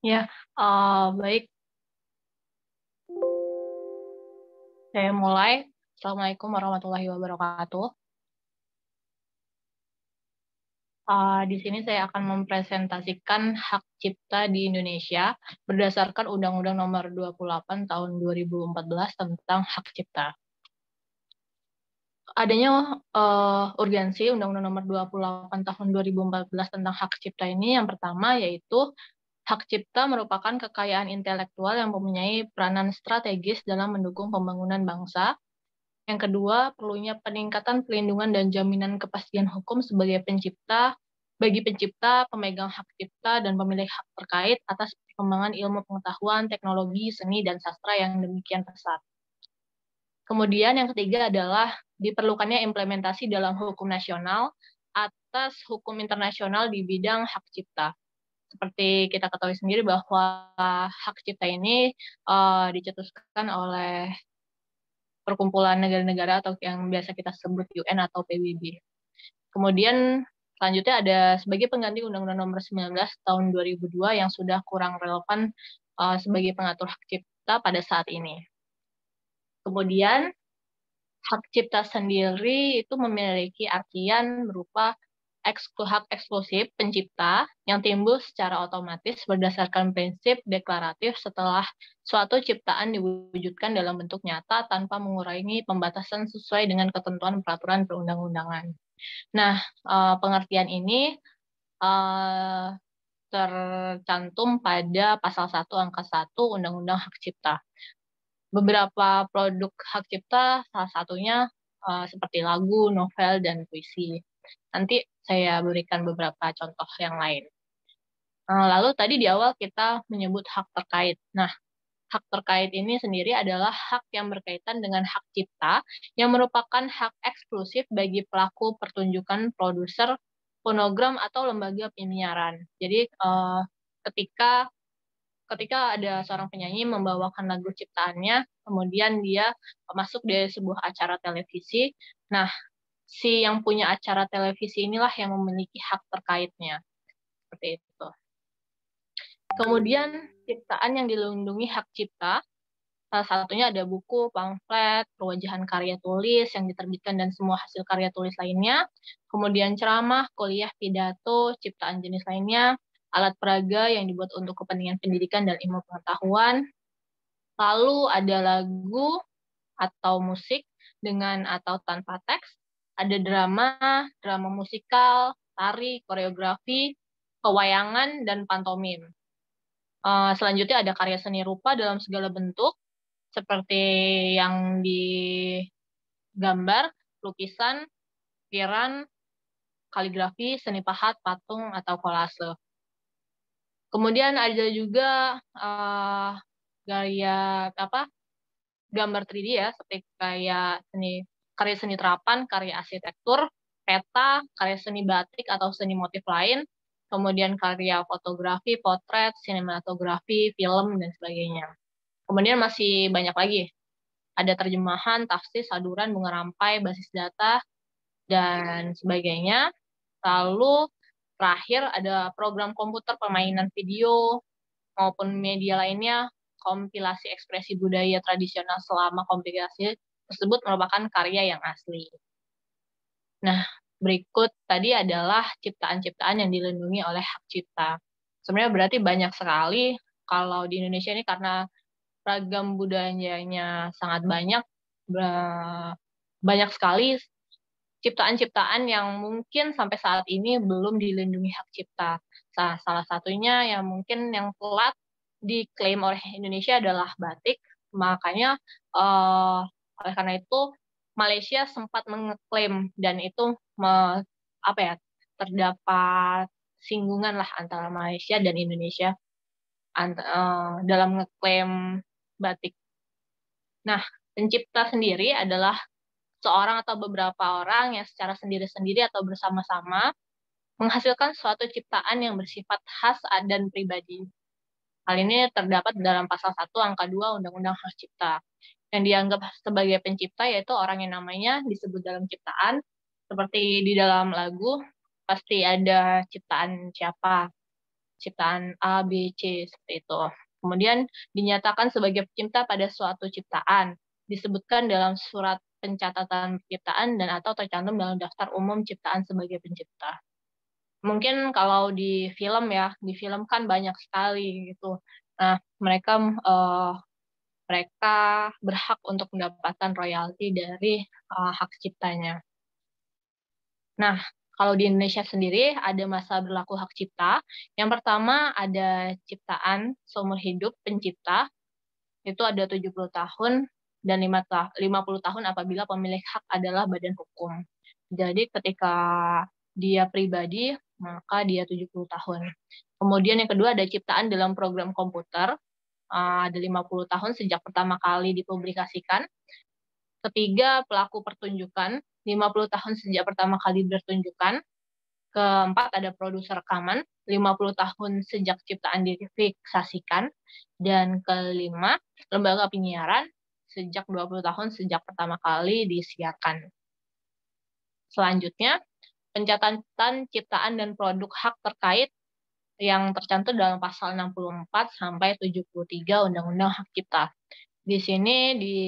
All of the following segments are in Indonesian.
Ya, baik, saya mulai. Assalamualaikum warahmatullahi wabarakatuh. Di sini saya akan mempresentasikan hak cipta di Indonesia berdasarkan Undang-Undang Nomor 28 Tahun 2014 tentang hak cipta. Adanya urgensi Undang-Undang Nomor 28 Tahun 2014 tentang hak cipta ini yang pertama yaitu hak cipta merupakan kekayaan intelektual yang mempunyai peranan strategis dalam mendukung pembangunan bangsa. Yang kedua, perlunya peningkatan pelindungan dan jaminan kepastian hukum sebagai bagi pencipta, pemegang hak cipta, dan pemilik hak terkait atas perkembangan ilmu pengetahuan, teknologi, seni, dan sastra yang demikian pesat. Kemudian yang ketiga adalah diperlukannya implementasi dalam hukum nasional atas hukum internasional di bidang hak cipta. Seperti kita ketahui sendiri bahwa hak cipta ini dicetuskan oleh perkumpulan negara-negara atau yang biasa kita sebut UN atau PBB. Kemudian selanjutnya ada sebagai pengganti Undang-Undang Nomor 19 Tahun 2002 yang sudah kurang relevan sebagai pengatur hak cipta pada saat ini. Kemudian hak cipta sendiri itu memiliki artian berupa hak eksklusif pencipta yang timbul secara otomatis berdasarkan prinsip deklaratif setelah suatu ciptaan diwujudkan dalam bentuk nyata tanpa mengurangi pembatasan sesuai dengan ketentuan peraturan perundang-undangan. Nah, pengertian ini tercantum pada pasal 1 angka 1 Undang-Undang Hak Cipta. Beberapa produk hak cipta salah satunya seperti lagu, novel, dan puisi. Nanti saya berikan beberapa contoh yang lain. Lalu tadi di awal kita menyebut hak terkait. Nah, hak terkait ini sendiri adalah hak yang berkaitan dengan hak cipta yang merupakan hak eksklusif bagi pelaku pertunjukan, produser, fonogram, atau lembaga penyiaran. Jadi ketika ada seorang penyanyi membawakan lagu ciptaannya, kemudian dia masuk di sebuah acara televisi. Nah, si yang punya acara televisi inilah yang memiliki hak terkaitnya. Seperti itu. Kemudian, ciptaan yang dilindungi hak cipta, salah satunya ada buku, pamflet, perwajahan karya tulis yang diterbitkan dan semua hasil karya tulis lainnya. Kemudian ceramah, kuliah, pidato, ciptaan jenis lainnya, alat peraga yang dibuat untuk kepentingan pendidikan dan ilmu pengetahuan. Lalu ada lagu atau musik dengan atau tanpa teks, ada drama musikal, tari, koreografi, pewayangan, dan pantomim. Selanjutnya ada karya seni rupa dalam segala bentuk, seperti yang digambar, lukisan, ukiran, kaligrafi, seni pahat, patung, atau kolase. Kemudian ada juga gaya gambar 3D ya, seperti kayak karya seni terapan, karya arsitektur, peta, karya seni batik atau seni motif lain, kemudian karya fotografi, potret, sinematografi, film, dan sebagainya. Kemudian masih banyak lagi. Ada terjemahan, tafsir, saduran, bunga rampai, basis data, dan sebagainya. Lalu terakhir ada program komputer, permainan video, maupun media lainnya, kompilasi ekspresi budaya tradisional selama kompilasi tersebut merupakan karya yang asli. Nah, berikut tadi adalah ciptaan-ciptaan yang dilindungi oleh hak cipta. Sebenarnya berarti banyak sekali kalau di Indonesia ini karena ragam budayanya sangat banyak, banyak sekali ciptaan-ciptaan yang mungkin sampai saat ini belum dilindungi hak cipta. Salah satunya yang mungkin yang telat diklaim oleh Indonesia adalah batik. Makanya oleh karena itu Malaysia sempat mengeklaim dan itu terdapat singgungan lah antara Malaysia dan Indonesia dalam ngeklaim batik. Nah, pencipta sendiri adalah seorang atau beberapa orang yang secara sendiri-sendiri atau bersama-sama menghasilkan suatu ciptaan yang bersifat khas dan pribadi. Hal ini terdapat dalam pasal 1 angka 2 Undang-Undang Hak Cipta. Yang dianggap sebagai pencipta yaitu orang yang namanya disebut dalam ciptaan, seperti di dalam lagu, pasti ada ciptaan siapa. ciptaan A, B, C, seperti itu. Kemudian dinyatakan sebagai pencipta pada suatu ciptaan, disebutkan dalam surat pencatatan penciptaan dan atau tercantum dalam daftar umum ciptaan sebagai pencipta. Mungkin kalau di film ya, di film kan banyak sekali gitu. Nah, mereka berhak untuk mendapatkan royalti dari hak ciptanya. Nah, kalau di Indonesia sendiri ada masa berlaku hak cipta. Yang pertama ada ciptaan seumur hidup pencipta, itu ada 70 tahun dan 50 tahun apabila pemilik hak adalah badan hukum. Jadi ketika dia pribadi, maka dia 70 tahun. Kemudian yang kedua ada ciptaan dalam program komputer, ada 50 tahun sejak pertama kali dipublikasikan. Ketiga, pelaku pertunjukan, 50 tahun sejak pertama kali bertunjukan. Keempat, ada produser rekaman, 50 tahun sejak ciptaan difiksasikan. Dan kelima, lembaga penyiaran, sejak 20 tahun sejak pertama kali disiarkan. Selanjutnya, pencatatan ciptaan dan produk hak terkait yang tercantum dalam pasal 64 sampai 73 Undang-Undang Hak Cipta. Di sini di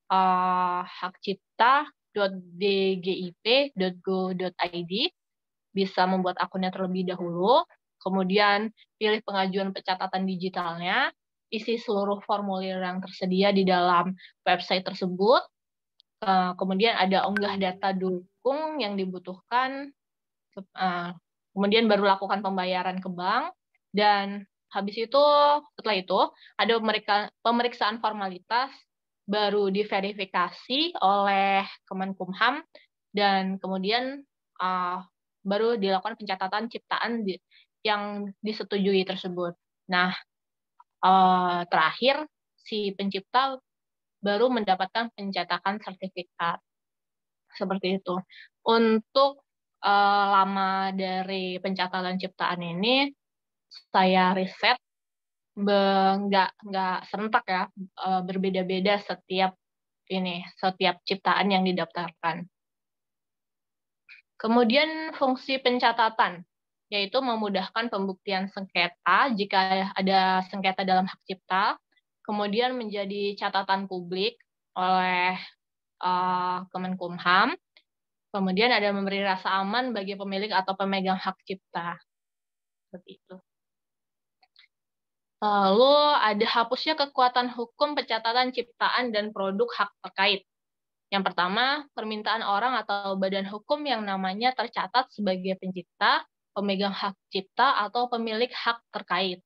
hakcipta.dgip.go.id bisa membuat akunnya terlebih dahulu, kemudian pilih pengajuan pencatatan digitalnya, isi seluruh formulir yang tersedia di dalam website tersebut, kemudian ada unggah data dukung yang dibutuhkan, kemudian baru lakukan pembayaran ke bank, dan habis itu, setelah itu, ada pemeriksaan formalitas, baru diverifikasi oleh Kemenkumham, dan kemudian baru dilakukan pencatatan ciptaan yang disetujui tersebut. Nah, terakhir, si pencipta baru mendapatkan pencetakan sertifikat. Seperti itu. Untuk lama dari pencatatan ciptaan ini, saya riset nggak serentak ya, berbeda-beda setiap ciptaan yang didaftarkan. Kemudian fungsi pencatatan, yaitu memudahkan pembuktian sengketa jika ada sengketa dalam hak cipta, kemudian menjadi catatan publik oleh Kemenkumham, kemudian ada memberi rasa aman bagi pemilik atau pemegang hak cipta. Seperti itu. Lalu ada hapusnya kekuatan hukum pencatatan ciptaan dan produk hak terkait. Yang pertama, permintaan orang atau badan hukum yang namanya tercatat sebagai pencipta, pemegang hak cipta, atau pemilik hak terkait.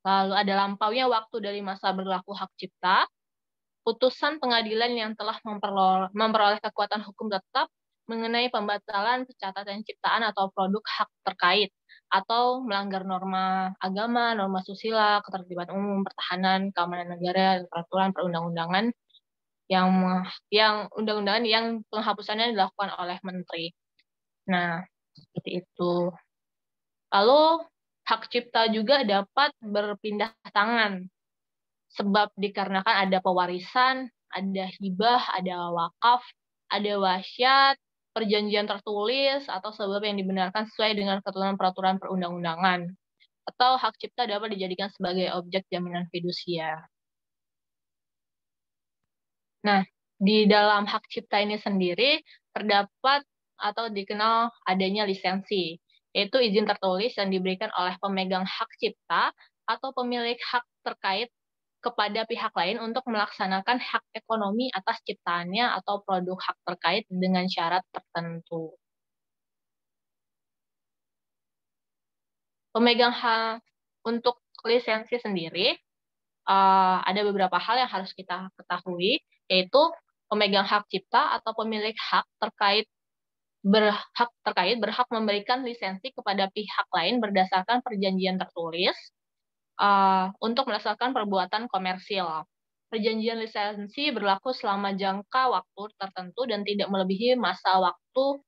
Lalu ada lampaunya waktu dari masa berlaku hak cipta, putusan pengadilan yang telah memperoleh kekuatan hukum tetap mengenai pembatalan pencatatan ciptaan atau produk hak terkait, atau melanggar norma agama, norma susila, ketertiban umum, pertahanan, keamanan negara, peraturan perundang-undangan, yang undang-undangan yang penghapusannya dilakukan oleh menteri. Nah, seperti itu. Lalu, hak cipta juga dapat berpindah tangan, sebab dikarenakan ada pewarisan, ada hibah, ada wakaf, ada wasiat, perjanjian tertulis, atau sebab yang dibenarkan sesuai dengan ketentuan peraturan perundang-undangan. Atau hak cipta dapat dijadikan sebagai objek jaminan fidusia. Nah, di dalam hak cipta ini sendiri terdapat atau dikenal adanya lisensi, yaitu izin tertulis yang diberikan oleh pemegang hak cipta atau pemilik hak terkait kepada pihak lain untuk melaksanakan hak ekonomi atas ciptaannya atau produk hak terkait dengan syarat tertentu. Pemegang hak untuk lisensi sendiri, ada beberapa hal yang harus kita ketahui, yaitu pemegang hak cipta atau pemilik hak terkait berhak memberikan lisensi kepada pihak lain berdasarkan perjanjian tertulis untuk melaksanakan perbuatan komersil. Perjanjian lisensi berlaku selama jangka waktu tertentu dan tidak melebihi masa waktu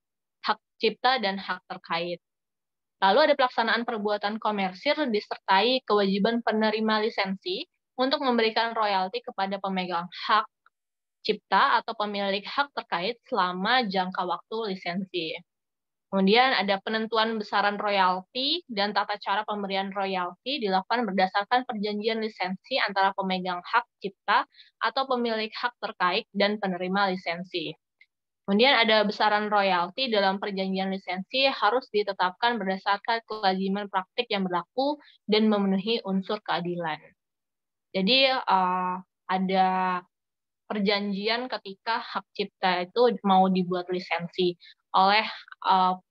hak cipta dan hak terkait. Lalu ada pelaksanaan perbuatan komersil disertai kewajiban penerima lisensi untuk memberikan royalti kepada pemegang hak cipta atau pemilik hak terkait selama jangka waktu lisensi. Kemudian ada penentuan besaran royalti dan tata cara pemberian royalti dilakukan berdasarkan perjanjian lisensi antara pemegang hak cipta atau pemilik hak terkait dan penerima lisensi. Kemudian ada besaran royalti dalam perjanjian lisensi harus ditetapkan berdasarkan kelaziman praktik yang berlaku dan memenuhi unsur keadilan. Jadi ada perjanjian ketika hak cipta itu mau dibuat lisensi oleh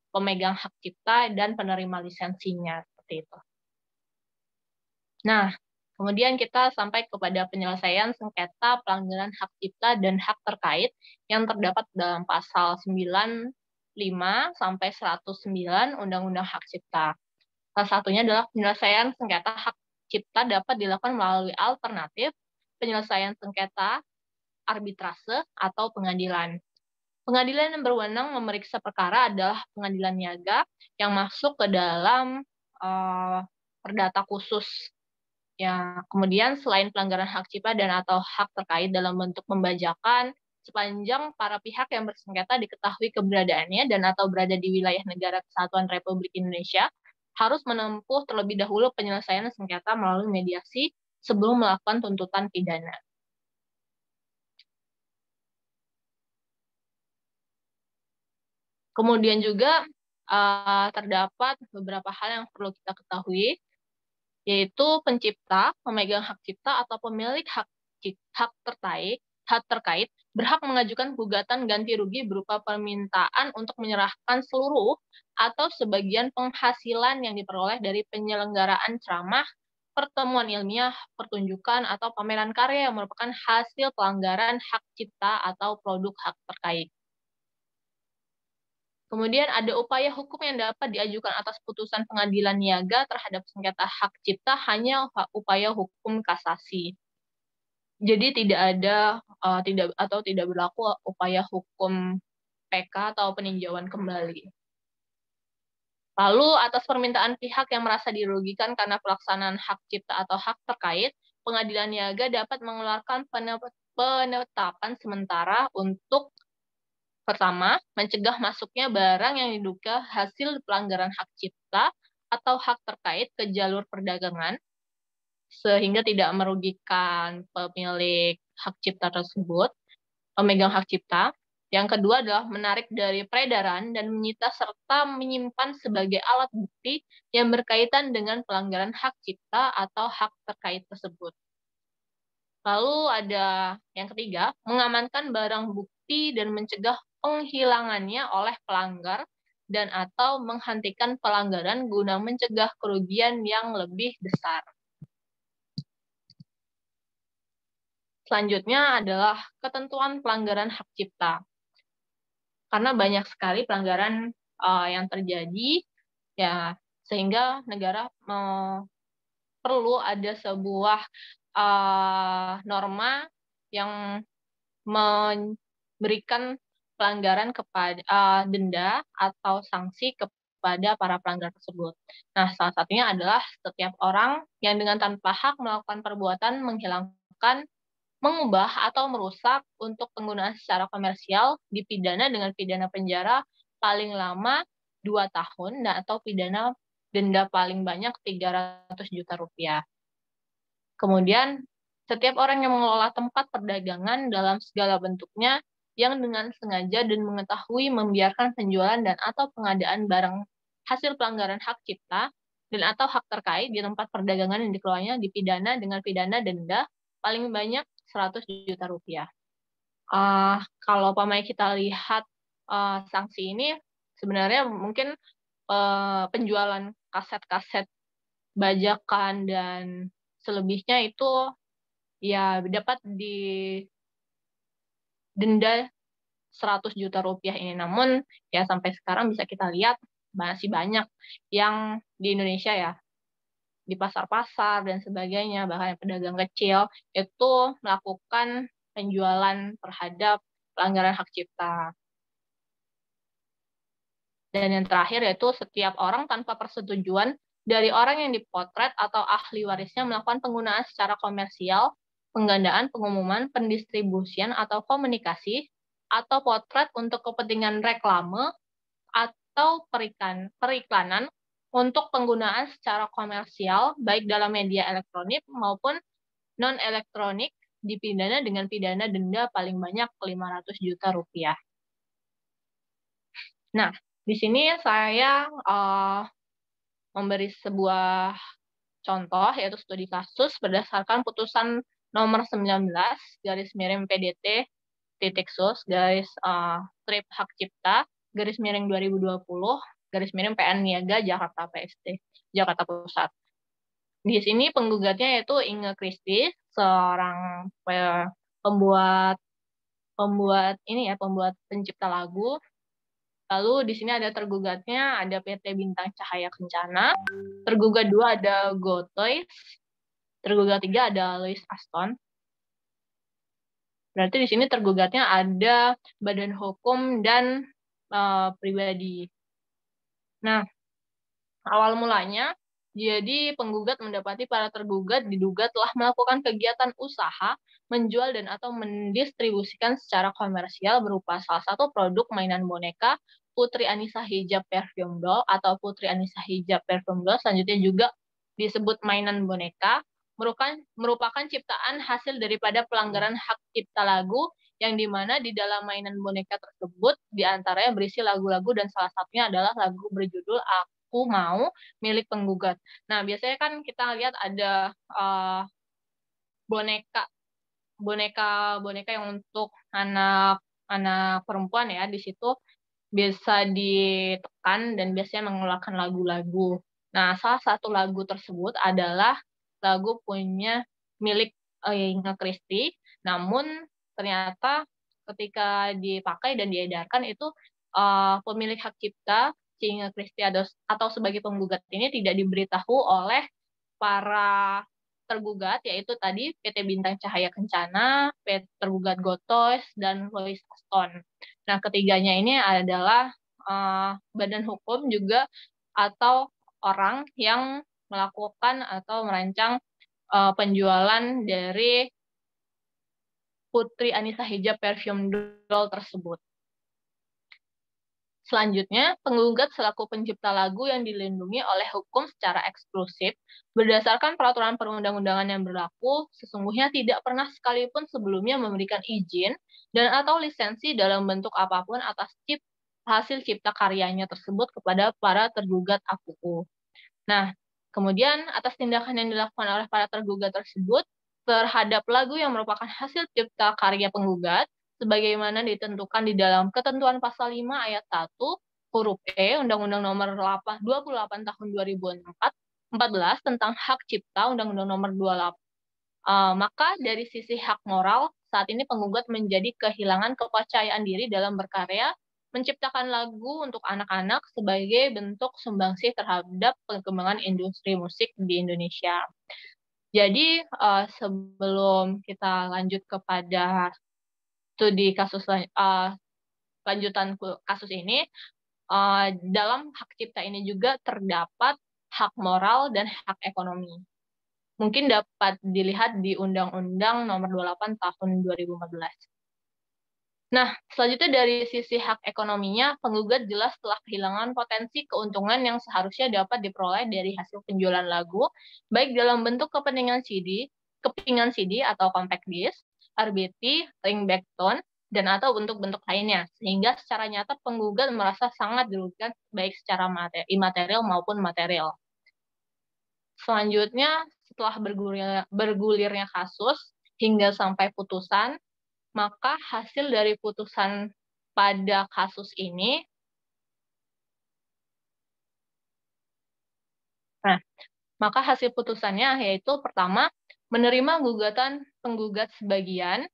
pemegang hak cipta dan penerima lisensinya, seperti itu. Nah, kemudian kita sampai kepada penyelesaian sengketa pelanggaran hak cipta dan hak terkait yang terdapat dalam pasal 95 sampai 109 Undang-Undang Hak Cipta. Salah satunya adalah penyelesaian sengketa hak cipta dapat dilakukan melalui alternatif penyelesaian sengketa, arbitrase, atau pengadilan. Pengadilan yang berwenang memeriksa perkara adalah pengadilan niaga yang masuk ke dalam perdata khusus. Ya, kemudian selain pelanggaran hak cipta dan atau hak terkait dalam bentuk pembajakan, sepanjang para pihak yang bersengketa diketahui keberadaannya dan atau berada di wilayah negara kesatuan Republik Indonesia, harus menempuh terlebih dahulu penyelesaian sengketa melalui mediasi sebelum melakukan tuntutan pidana. Kemudian juga terdapat beberapa hal yang perlu kita ketahui, yaitu pencipta, pemegang hak cipta, atau pemilik hak terkait berhak mengajukan gugatan ganti rugi berupa permintaan untuk menyerahkan seluruh atau sebagian penghasilan yang diperoleh dari penyelenggaraan ceramah, pertemuan ilmiah, pertunjukan, atau pameran karya yang merupakan hasil pelanggaran hak cipta atau produk hak terkait. Kemudian ada upaya hukum yang dapat diajukan atas putusan pengadilan niaga terhadap sengketa hak cipta hanya upaya hukum kasasi. Jadi tidak berlaku upaya hukum PK atau peninjauan kembali. Lalu atas permintaan pihak yang merasa dirugikan karena pelaksanaan hak cipta atau hak terkait, pengadilan niaga dapat mengeluarkan penetapan sementara untuk pertama, mencegah masuknya barang yang diduga hasil pelanggaran hak cipta atau hak terkait ke jalur perdagangan, sehingga tidak merugikan pemilik hak cipta tersebut, pemegang hak cipta. Yang kedua adalah menarik dari peredaran dan menyita serta menyimpan sebagai alat bukti yang berkaitan dengan pelanggaran hak cipta atau hak terkait tersebut. Lalu ada yang ketiga, mengamankan barang bukti dan mencegah penghilangannya oleh pelanggar dan atau menghentikan pelanggaran guna mencegah kerugian yang lebih besar. Selanjutnya adalah ketentuan pelanggaran hak cipta. Karena banyak sekali pelanggaran yang terjadi, ya sehingga negara perlu ada sebuah norma yang memberikan pelanggaran kepada denda atau sanksi kepada para pelanggar tersebut. Nah, salah satunya adalah setiap orang yang dengan tanpa hak melakukan perbuatan menghilangkan, mengubah, atau merusak untuk penggunaan secara komersial dipidana dengan pidana penjara paling lama 2 tahun dan atau pidana denda paling banyak 300 juta rupiah. Kemudian, setiap orang yang mengelola tempat perdagangan dalam segala bentuknya yang dengan sengaja dan mengetahui membiarkan penjualan dan atau pengadaan barang hasil pelanggaran hak cipta dan atau hak terkait di tempat perdagangan yang dikelolanya dipidana dengan pidana denda paling banyak 100 juta rupiah. Kalau pamai kita lihat sanksi ini, sebenarnya mungkin penjualan kaset-kaset bajakan dan selebihnya itu ya dapat didenda 100 juta rupiah ini. Namun ya sampai sekarang bisa kita lihat masih banyak yang di Indonesia ya, di pasar-pasar dan sebagainya, bahkan pedagang kecil itu melakukan penjualan terhadap pelanggaran hak cipta. Dan yang terakhir yaitu setiap orang tanpa persetujuan dari orang yang dipotret atau ahli warisnya melakukan penggunaan secara komersial, penggandaan, pengumuman, pendistribusian, atau komunikasi, atau potret untuk kepentingan reklame, atau periklanan untuk penggunaan secara komersial baik dalam media elektronik maupun non-elektronik dipidana dengan pidana denda paling banyak 500 juta rupiah. Nah, di sini saya memberi sebuah contoh, yaitu studi kasus berdasarkan putusan nomor 19 garis miring PDT titik sus garis strip hak cipta garis miring 2020 garis miring PN Niaga Jakarta PST Jakarta Pusat. Di sini penggugatnya yaitu Inge Christie, seorang pembuat pencipta lagu. Lalu di sini ada tergugatnya ada PT Bintang Cahaya Kencana, tergugat 2 ada Gotoys, tergugat 3 ada Louis Aston. Berarti di sini tergugatnya ada badan hukum dan pribadi. Nah, awal mulanya, jadi penggugat mendapati para tergugat diduga telah melakukan kegiatan usaha, menjual dan atau mendistribusikan secara komersial berupa salah satu produk mainan boneka Putri Anissa Hijab Perfume Doll atau Putri Anissa Hijab Perfume Doll, selanjutnya juga disebut mainan boneka, merupakan ciptaan hasil daripada pelanggaran hak cipta lagu yang dimana di dalam mainan boneka tersebut diantaranya berisi lagu-lagu dan salah satunya adalah lagu berjudul Aku Mau milik penggugat. Nah, biasanya kan kita lihat ada boneka yang untuk anak perempuan ya, di situ bisa ditekan dan biasanya mengeluarkan lagu-lagu. Nah, salah satu lagu tersebut adalah lagu punya milik Inge Christie, namun ternyata ketika dipakai dan diedarkan itu pemilik hak cipta si Inge Christie atau sebagai penggugat ini tidak diberitahu oleh para tergugat, yaitu tadi PT Bintang Cahaya Kencana, PT tergugat Gotoys, dan Louis Aston. Nah, ketiganya ini adalah badan hukum juga atau orang yang melakukan atau merancang penjualan dari Putri Anissa Hijab Perfume Doll tersebut. Selanjutnya, penggugat selaku pencipta lagu yang dilindungi oleh hukum secara eksklusif berdasarkan peraturan perundang-undangan yang berlaku, sesungguhnya tidak pernah sekalipun sebelumnya memberikan izin dan atau lisensi dalam bentuk apapun atas hasil cipta karyanya tersebut kepada para tergugat AKUU. Nah, kemudian atas tindakan yang dilakukan oleh para tergugat tersebut terhadap lagu yang merupakan hasil cipta karya penggugat, sebagaimana ditentukan di dalam ketentuan pasal 5 ayat 1 huruf E Undang-Undang Nomor 28 Tahun 2014 tentang hak cipta Undang-Undang Nomor 28. Maka dari sisi hak moral, saat ini penggugat menjadi kehilangan kepercayaan diri dalam berkarya, menciptakan lagu untuk anak-anak sebagai bentuk sumbangsih terhadap perkembangan industri musik di Indonesia. Jadi, sebelum kita lanjut kepada studi kasus lanjutan kasus ini, dalam hak cipta ini juga terdapat hak moral dan hak ekonomi. Mungkin dapat dilihat di Undang-Undang Nomor 28 Tahun 2014. Nah, selanjutnya dari sisi hak ekonominya, penggugat jelas telah kehilangan potensi keuntungan yang seharusnya dapat diperoleh dari hasil penjualan lagu, baik dalam bentuk kepingan CD atau compact disc, RBT, ringback tone, dan atau bentuk-bentuk lainnya, sehingga secara nyata penggugat merasa sangat dirugikan baik secara imaterial maupun material. Selanjutnya, setelah bergulirnya kasus hingga sampai putusan, maka hasil dari putusan pada kasus ini, maka hasil putusannya yaitu pertama, menerima gugatan penggugat sebagian,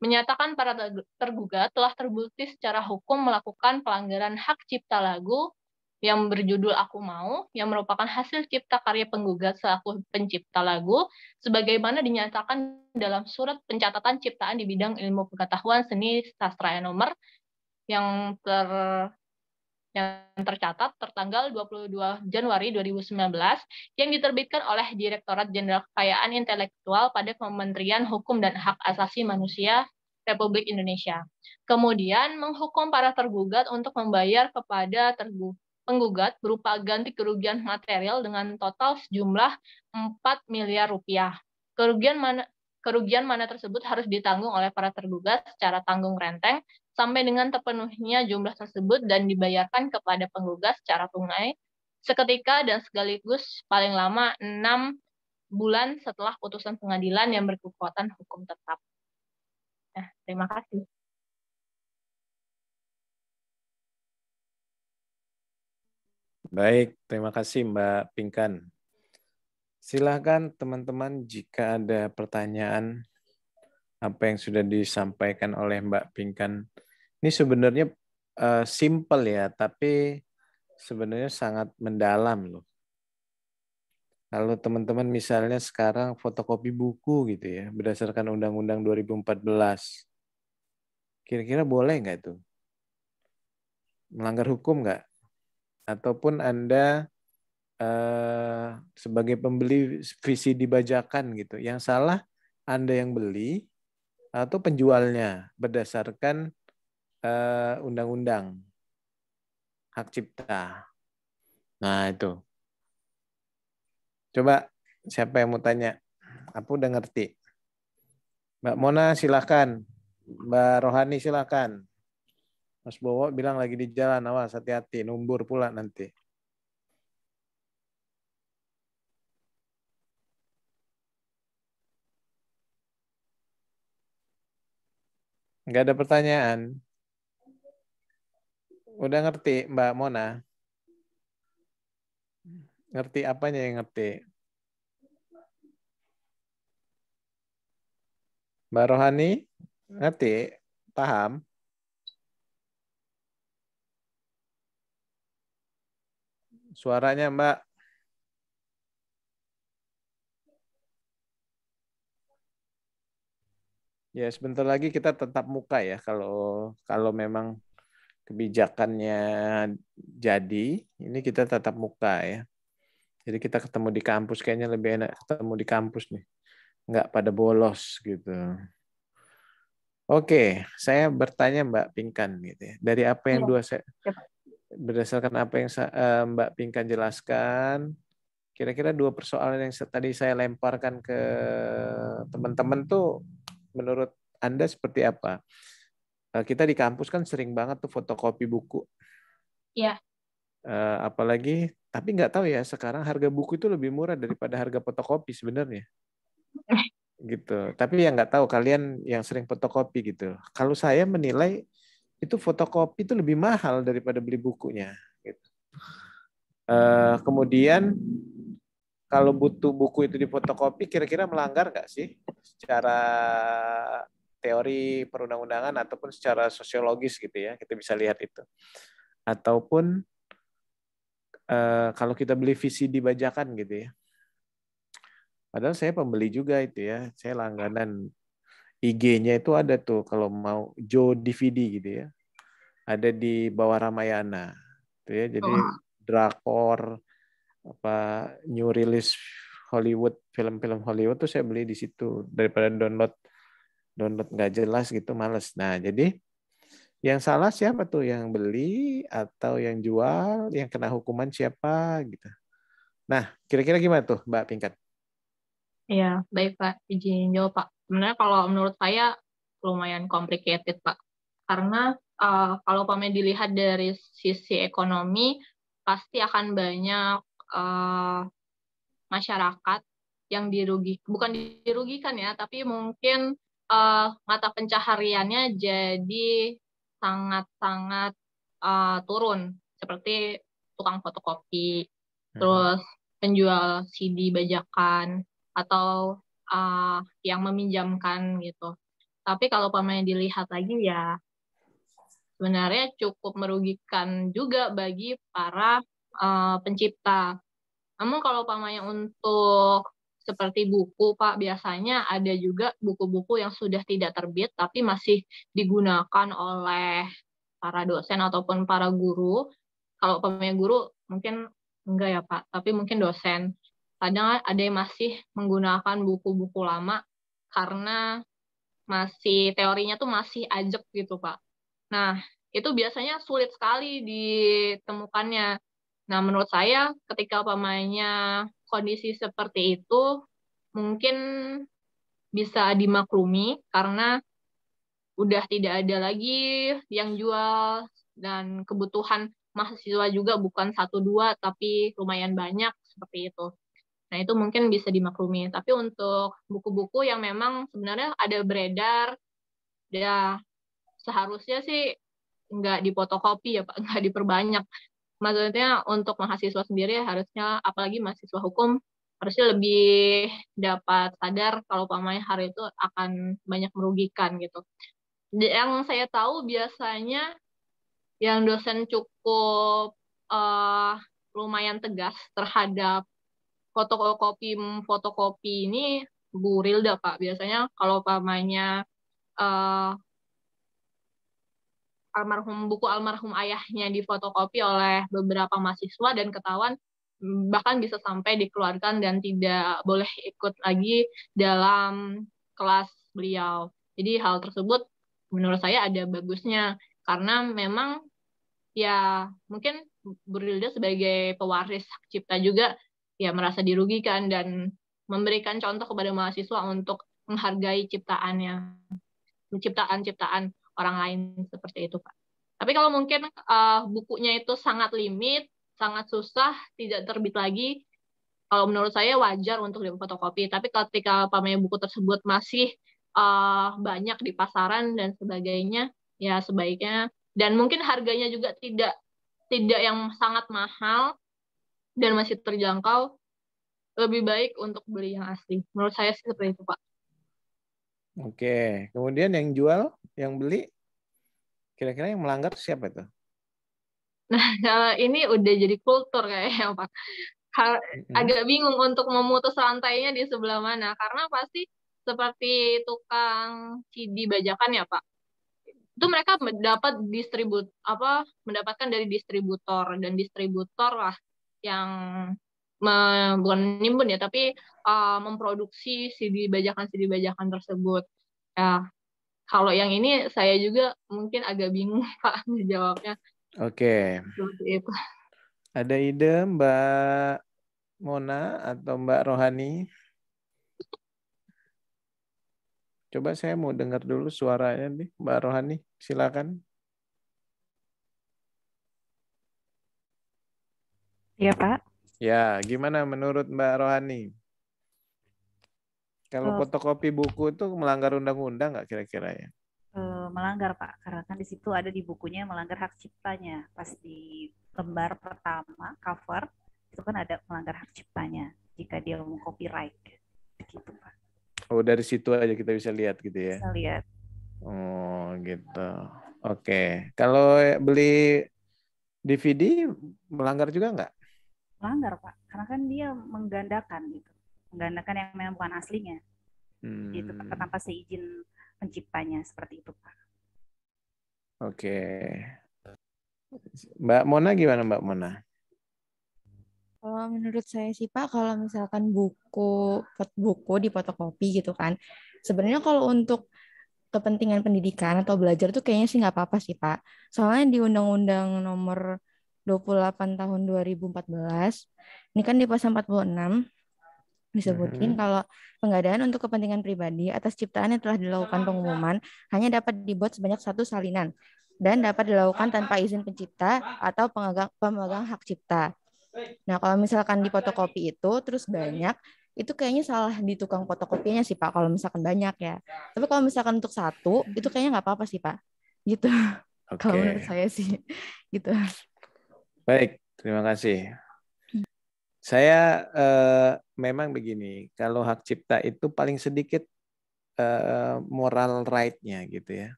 menyatakan para tergugat telah terbukti secara hukum melakukan pelanggaran hak cipta lagu yang berjudul Aku Mau, yang merupakan hasil cipta karya penggugat selaku pencipta lagu, sebagaimana dinyatakan dalam surat pencatatan ciptaan di bidang ilmu pengetahuan seni sastra nomor yang tercatat tertanggal 22 Januari 2019 yang diterbitkan oleh Direktorat Jenderal Kekayaan Intelektual pada Kementerian Hukum dan Hak Asasi Manusia Republik Indonesia. Kemudian menghukum para tergugat untuk membayar kepada penggugat berupa ganti kerugian material dengan total sejumlah 4 miliar rupiah. Kerugian mana tersebut harus ditanggung oleh para tergugat secara tanggung renteng sampai dengan terpenuhinya jumlah tersebut dan dibayarkan kepada penggugat secara tunai seketika dan sekaligus paling lama 6 bulan setelah putusan pengadilan yang berkekuatan hukum tetap. Nah, terima kasih. Baik, terima kasih Mbak Pinkan. Silakan teman-teman jika ada pertanyaan apa yang sudah disampaikan oleh Mbak Pinkan. Ini sebenarnya simple ya, tapi sebenarnya sangat mendalam loh. Kalau teman-teman misalnya sekarang fotokopi buku gitu ya, berdasarkan Undang-Undang 2014, kira-kira boleh nggak tuh? Melanggar hukum nggak? Ataupun Anda sebagai pembeli VCD bajakan gitu, yang salah Anda yang beli atau penjualnya berdasarkan undang-undang hak cipta. Nah itu. Coba siapa yang mau tanya? Aku udah ngerti. Mbak Mona silakan. Mbak Rohani silakan. Mas Bowo bilang lagi di jalan, awas hati-hati, numbur pula nanti. Nggak ada pertanyaan. Udah ngerti Mbak Mona? Ngerti apanya yang ngerti? Mbak Rohani? Ngerti? Paham? Suaranya Mbak. Ya sebentar lagi kita tetap muka ya kalau memang kebijakannya jadi, ini kita tatap muka ya. Jadi kita ketemu di kampus, kayaknya lebih enak ketemu di kampus nih. Nggak pada bolos gitu. Oke, saya bertanya Mbak Pinkan gitu ya. Dari apa yang berdasarkan apa yang Mbak Pinkan jelaskan, kira-kira dua persoalan yang tadi saya lemparkan ke teman-teman tuh menurut Anda seperti apa? Kita di kampus kan sering banget tuh fotokopi buku. Iya. Apalagi, tapi nggak tahu ya sekarang harga buku itu lebih murah daripada harga fotokopi sebenarnya. Gitu. Tapi yang nggak tahu kalian yang sering fotokopi gitu. Kalau saya menilai itu fotokopi itu lebih mahal daripada beli bukunya. Gitu. Kemudian kalau butuh buku itu difotokopi, kira-kira melanggar nggak sih secara teori perundang-undangan ataupun secara sosiologis gitu ya, kita bisa lihat itu. Ataupun kalau kita beli VCD bajakan gitu ya. Padahal saya pembeli juga itu ya, saya langganan IG-nya itu ada tuh kalau mau Joe DVD gitu ya. Ada di bawah Ramayana. Tuh ya, jadi drakor apa new release Hollywood, film-film Hollywood tuh saya beli di situ daripada download nggak jelas gitu males. Nah, jadi yang salah siapa tuh, yang beli atau yang jual, yang kena hukuman siapa gitu. Nah, kira-kira gimana tuh Mbak Pinkat? Ya, baik Pak. Izin jawab Pak. Sebenarnya kalau menurut saya lumayan complicated Pak. Karena kalau umpamanya dilihat dari sisi ekonomi, pasti akan banyak masyarakat yang bukan dirugikan ya, tapi mungkin mata pencahariannya jadi sangat-sangat turun. Seperti tukang fotokopi, terus penjual CD bajakan, atau yang meminjamkan gitu. Tapi kalau umpamanya dilihat lagi ya sebenarnya cukup merugikan juga bagi para pencipta. Namun kalau umpamanya untuk seperti buku, Pak, biasanya ada juga buku-buku yang sudah tidak terbit tapi masih digunakan oleh para dosen ataupun para guru. Kalau umpamanya guru mungkin enggak ya, Pak, tapi mungkin dosen. Kadang ada yang masih menggunakan buku-buku lama karena masih teorinya tuh masih ajek gitu, Pak. Nah, itu biasanya sulit sekali ditemukannya. Nah, menurut saya ketika umpamanya kondisi seperti itu mungkin bisa dimaklumi karena udah tidak ada lagi yang jual dan kebutuhan mahasiswa juga bukan satu dua tapi lumayan banyak seperti itu. Nah, itu mungkin bisa dimaklumi. Tapi untuk buku-buku yang memang sebenarnya ada beredar, ya seharusnya sih nggak dipotokopi ya Pak, nggak diperbanyak. Maksudnya untuk mahasiswa sendiri harusnya, apalagi mahasiswa hukum, harusnya lebih dapat sadar kalau umpamanya hal itu akan banyak merugikan gitu. Yang saya tahu biasanya yang dosen cukup eh, lumayan tegas terhadap fotokopi fotokopi ini Bu Rilda Pak. Biasanya kalau umpamanya eh, buku almarhum ayahnya difotokopi oleh beberapa mahasiswa dan ketahuan, bahkan bisa sampai dikeluarkan dan tidak boleh ikut lagi dalam kelas beliau. Jadi hal tersebut menurut saya ada bagusnya karena memang ya mungkin Bu Rilda sebagai pewaris hak cipta juga ya merasa dirugikan dan memberikan contoh kepada mahasiswa untuk menghargai ciptaan-ciptaan orang lain seperti itu, Pak. Tapi kalau mungkin bukunya itu sangat limit, sangat susah, tidak terbit lagi, kalau menurut saya wajar untuk difotokopi. Tapi ketika pamer buku tersebut masih banyak di pasaran dan sebagainya, ya sebaiknya dan mungkin harganya juga tidak yang sangat mahal dan masih terjangkau, lebih baik untuk beli yang asli. Menurut saya sih seperti itu, Pak. Oke, kemudian yang jual, yang beli, kira-kira yang melanggar siapa itu? Nah, ini udah jadi kultur kayaknya, Pak. Mm-mm. Agak bingung untuk memutus rantainya di sebelah mana, karena pasti seperti tukang CD bajakan ya, Pak. Itu mereka mendapatkan dari distributor dan distributor lah yang bukan nimbun ya, tapi memproduksi CD bajakan tersebut. Ya, kalau yang ini saya juga mungkin agak bingung Pak menjawabnya Oke, seperti itu. ada ide Mbak Mona atau Mbak Rohani? Coba saya mau dengar dulu suaranya nih, Mbak Rohani. Silakan. Iya, Pak. Ya, gimana menurut Mbak Rohani? Kalau Eh, fotokopi buku itu melanggar undang-undang nggak kira-kira ya? Melanggar, Pak, karena kan di situ ada di bukunya melanggar hak ciptanya. Pas di lembar pertama cover itu kan ada melanggar hak ciptanya jika dia mau copyright. Begitu, Pak. Oh, dari situ aja kita bisa lihat gitu ya. Bisa lihat. Oh, gitu. Oke. Kalau beli DVD melanggar juga nggak? Melanggar, Pak, karena kan dia menggandakan gitu. Menggandakan yang memang bukan aslinya. Gitu, Pak, Hmm, tanpa seizin penciptanya seperti itu, Pak. oke. Mbak Mona gimana Mbak Mona? Kalau menurut saya sih Pak, kalau misalkan buku di fotokopi gitu kan, sebenarnya kalau untuk kepentingan pendidikan atau belajar tuh kayaknya sih nggak apa-apa sih Pak. Soalnya di Undang-Undang Nomor 28 Tahun 2014, ini kan di pasal 46 disebutin Mhm. kalau pengadaan untuk kepentingan pribadi atas ciptaan yang telah dilakukan pengumuman hanya dapat dibuat sebanyak satu salinan dan dapat dilakukan tanpa izin pencipta atau pemegang hak cipta. Nah, kalau misalkan di fotokopi itu terus banyak, itu kayaknya salah di tukang fotokopinya sih Pak, kalau misalkan banyak ya. Tapi kalau misalkan untuk satu, itu kayaknya nggak apa-apa sih Pak. Gitu. Kalau menurut Oke. saya sih. Gitu. Baik, terima kasih. Saya memang begini, kalau hak cipta itu paling sedikit moral right-nya gitu ya.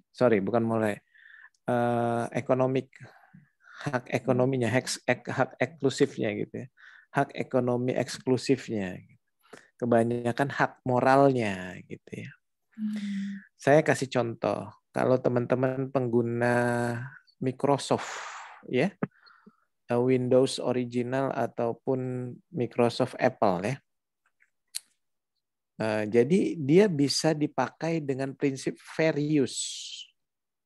Sorry, bukan moral, ekonomik, hak ekonominya, hak eksklusifnya gitu ya. Hak ekonomi eksklusifnya. Kebanyakan hak moralnya gitu ya. Saya kasih contoh, kalau teman-teman pengguna Microsoft ya, Windows original ataupun Microsoft Apple ya. Jadi dia bisa dipakai dengan prinsip fair use,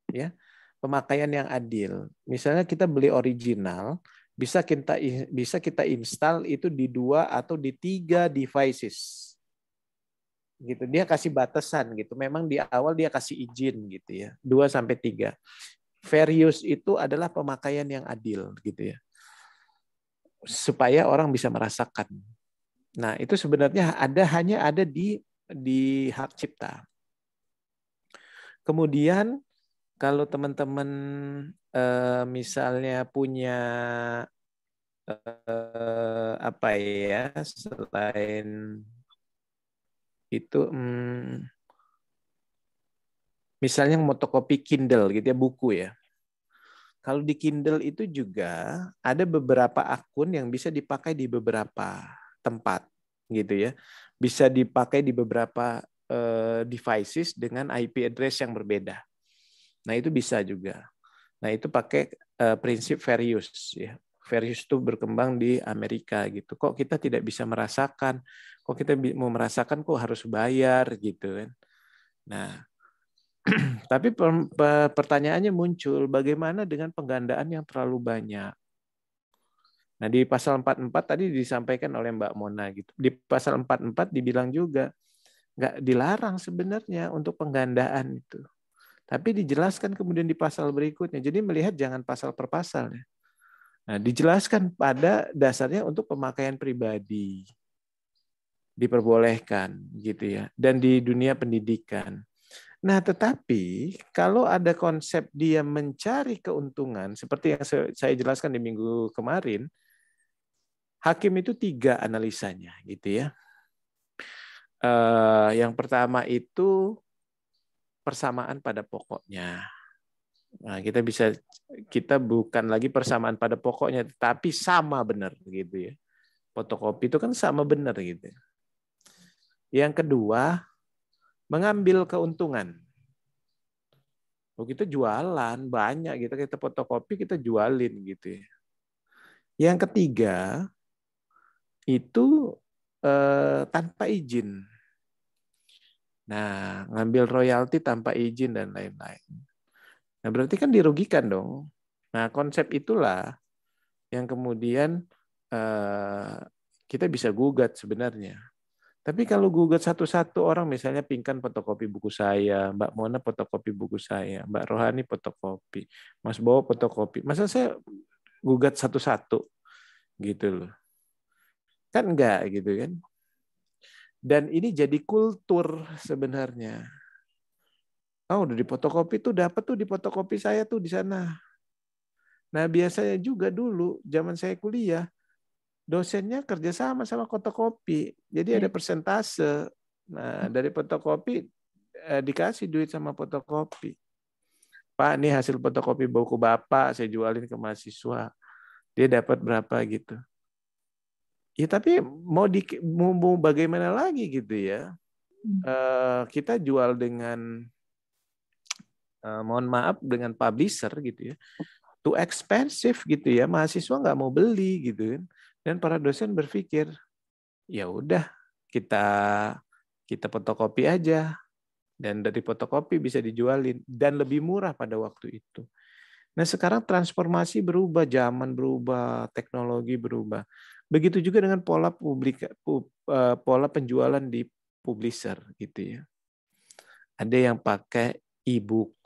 ya, pemakaian yang adil. Misalnya kita beli original bisa kita install itu di 2 atau di 3 devices. Gitu. Dia kasih batasan gitu. Memang di awal dia kasih izin gitu ya. 2 sampai 3. Fair use itu adalah pemakaian yang adil gitu ya. Supaya orang bisa merasakan. Nah, itu sebenarnya hanya ada di hak cipta. Kemudian kalau teman-teman misalnya punya apa ya, selain itu misalnya motokopi Kindle gitu ya, buku ya. Kalau di Kindle itu juga ada beberapa akun yang bisa dipakai di beberapa tempat gitu ya. Bisa dipakai di beberapa devices dengan IP address yang berbeda. Nah, itu bisa juga. Nah, itu pakai prinsip fair use ya. Fair use itu berkembang di Amerika gitu. Kok kita tidak bisa merasakan? Kok kita mau merasakan kok harus bayar gitu kan? Nah, tapi pertanyaannya muncul, bagaimana dengan penggandaan yang terlalu banyak? Nah, di pasal 44 tadi disampaikan oleh Mbak Mona gitu. Di pasal 44 dibilang juga nggak dilarang sebenarnya untuk penggandaan itu. Tapi dijelaskan kemudian di pasal berikutnya. Jadi melihat jangan pasal per pasal ya. Nah, dijelaskan pada dasarnya untuk pemakaian pribadi diperbolehkan gitu ya, dan di dunia pendidikan. Nah, tetapi kalau ada konsep dia mencari keuntungan seperti yang saya jelaskan di minggu kemarin, hakim itu 3 analisanya gitu ya. Yang pertama itu persamaan pada pokoknya. Nah, kita bukan lagi persamaan pada pokoknya, tapi sama benar gitu ya. Fotokopi itu kan sama benar gitu. Yang kedua, mengambil keuntungan. Oh, kita jualan banyak gitu, kita fotokopi kita jualin gitu ya. Yang ketiga itu tanpa izin. Nah, ngambil royalti tanpa izin dan lain-lain. Nah, berarti kan dirugikan dong. Nah, konsep itulah yang kemudian kita bisa gugat sebenarnya. Tapi kalau gugat satu-satu orang, misalnya Pinkan fotokopi buku saya, Mbak Mona fotokopi buku saya, Mbak Rohani fotokopi, Mas Bowo fotokopi. Masa saya gugat satu-satu gitu loh. Kan enggak gitu kan. Dan ini jadi kultur sebenarnya. Oh, udah di fotokopi tuh, dapat tuh di fotokopi saya tuh di sana. Nah, biasanya juga dulu zaman saya kuliah, dosennya kerjasama sama fotokopi. Jadi ada persentase. Nah, dari fotokopi dikasih duit sama fotokopi. Pak, ini hasil fotokopi buku Bapak, saya jualin ke mahasiswa. Dia dapat berapa gitu. Ya, tapi mau bagaimana lagi gitu ya. Kita jual dengan mohon maaf dengan publisher gitu ya, too expensive gitu ya, mahasiswa nggak mau beli gitu kan, dan para dosen berpikir ya udah kita fotokopi aja, dan dari fotokopi bisa dijualin dan lebih murah pada waktu itu. Nah, sekarang transformasi berubah, zaman berubah, teknologi berubah. Begitu juga dengan pola penjualan di publisher gitu ya. Ada yang pakai e-book.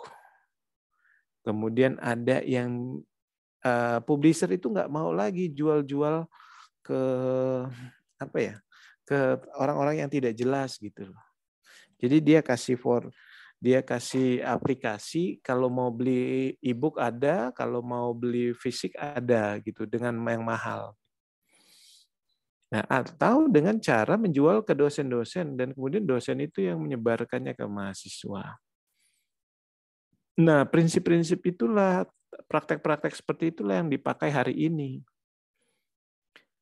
Kemudian ada yang publisher itu nggak mau lagi jual-jual ke apa ya, ke orang-orang yang tidak jelas gitu loh. Jadi dia kasih aplikasi, kalau mau beli e-book ada, kalau mau beli fisik ada gitu dengan yang mahal. Nah, atau dengan cara menjual ke dosen-dosen dan kemudian dosen itu yang menyebarkannya ke mahasiswa. Nah, prinsip-prinsip itulah, praktek-praktek seperti itulah yang dipakai hari ini.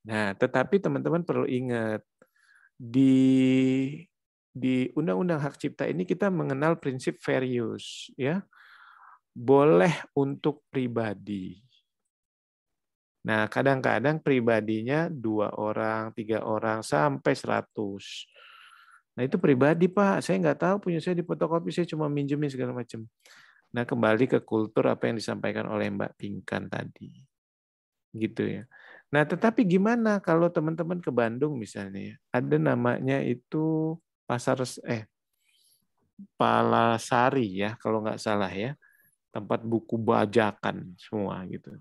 Nah, tetapi teman-teman perlu ingat, di Undang-Undang Hak Cipta ini kita mengenal prinsip fair use, ya. Boleh untuk pribadi. Nah, kadang-kadang pribadinya 2 orang, 3 orang, sampai 100. Nah, itu pribadi, Pak. Saya nggak tahu, punya saya di fotokopi, saya cuma minjemin segala macam. Nah, kembali ke kultur apa yang disampaikan oleh Mbak Pinkan tadi. gitu ya. Nah, tetapi gimana kalau teman-teman ke Bandung misalnya, ada namanya itu Palasari ya, kalau nggak salah ya, tempat buku bajakan semua gitu.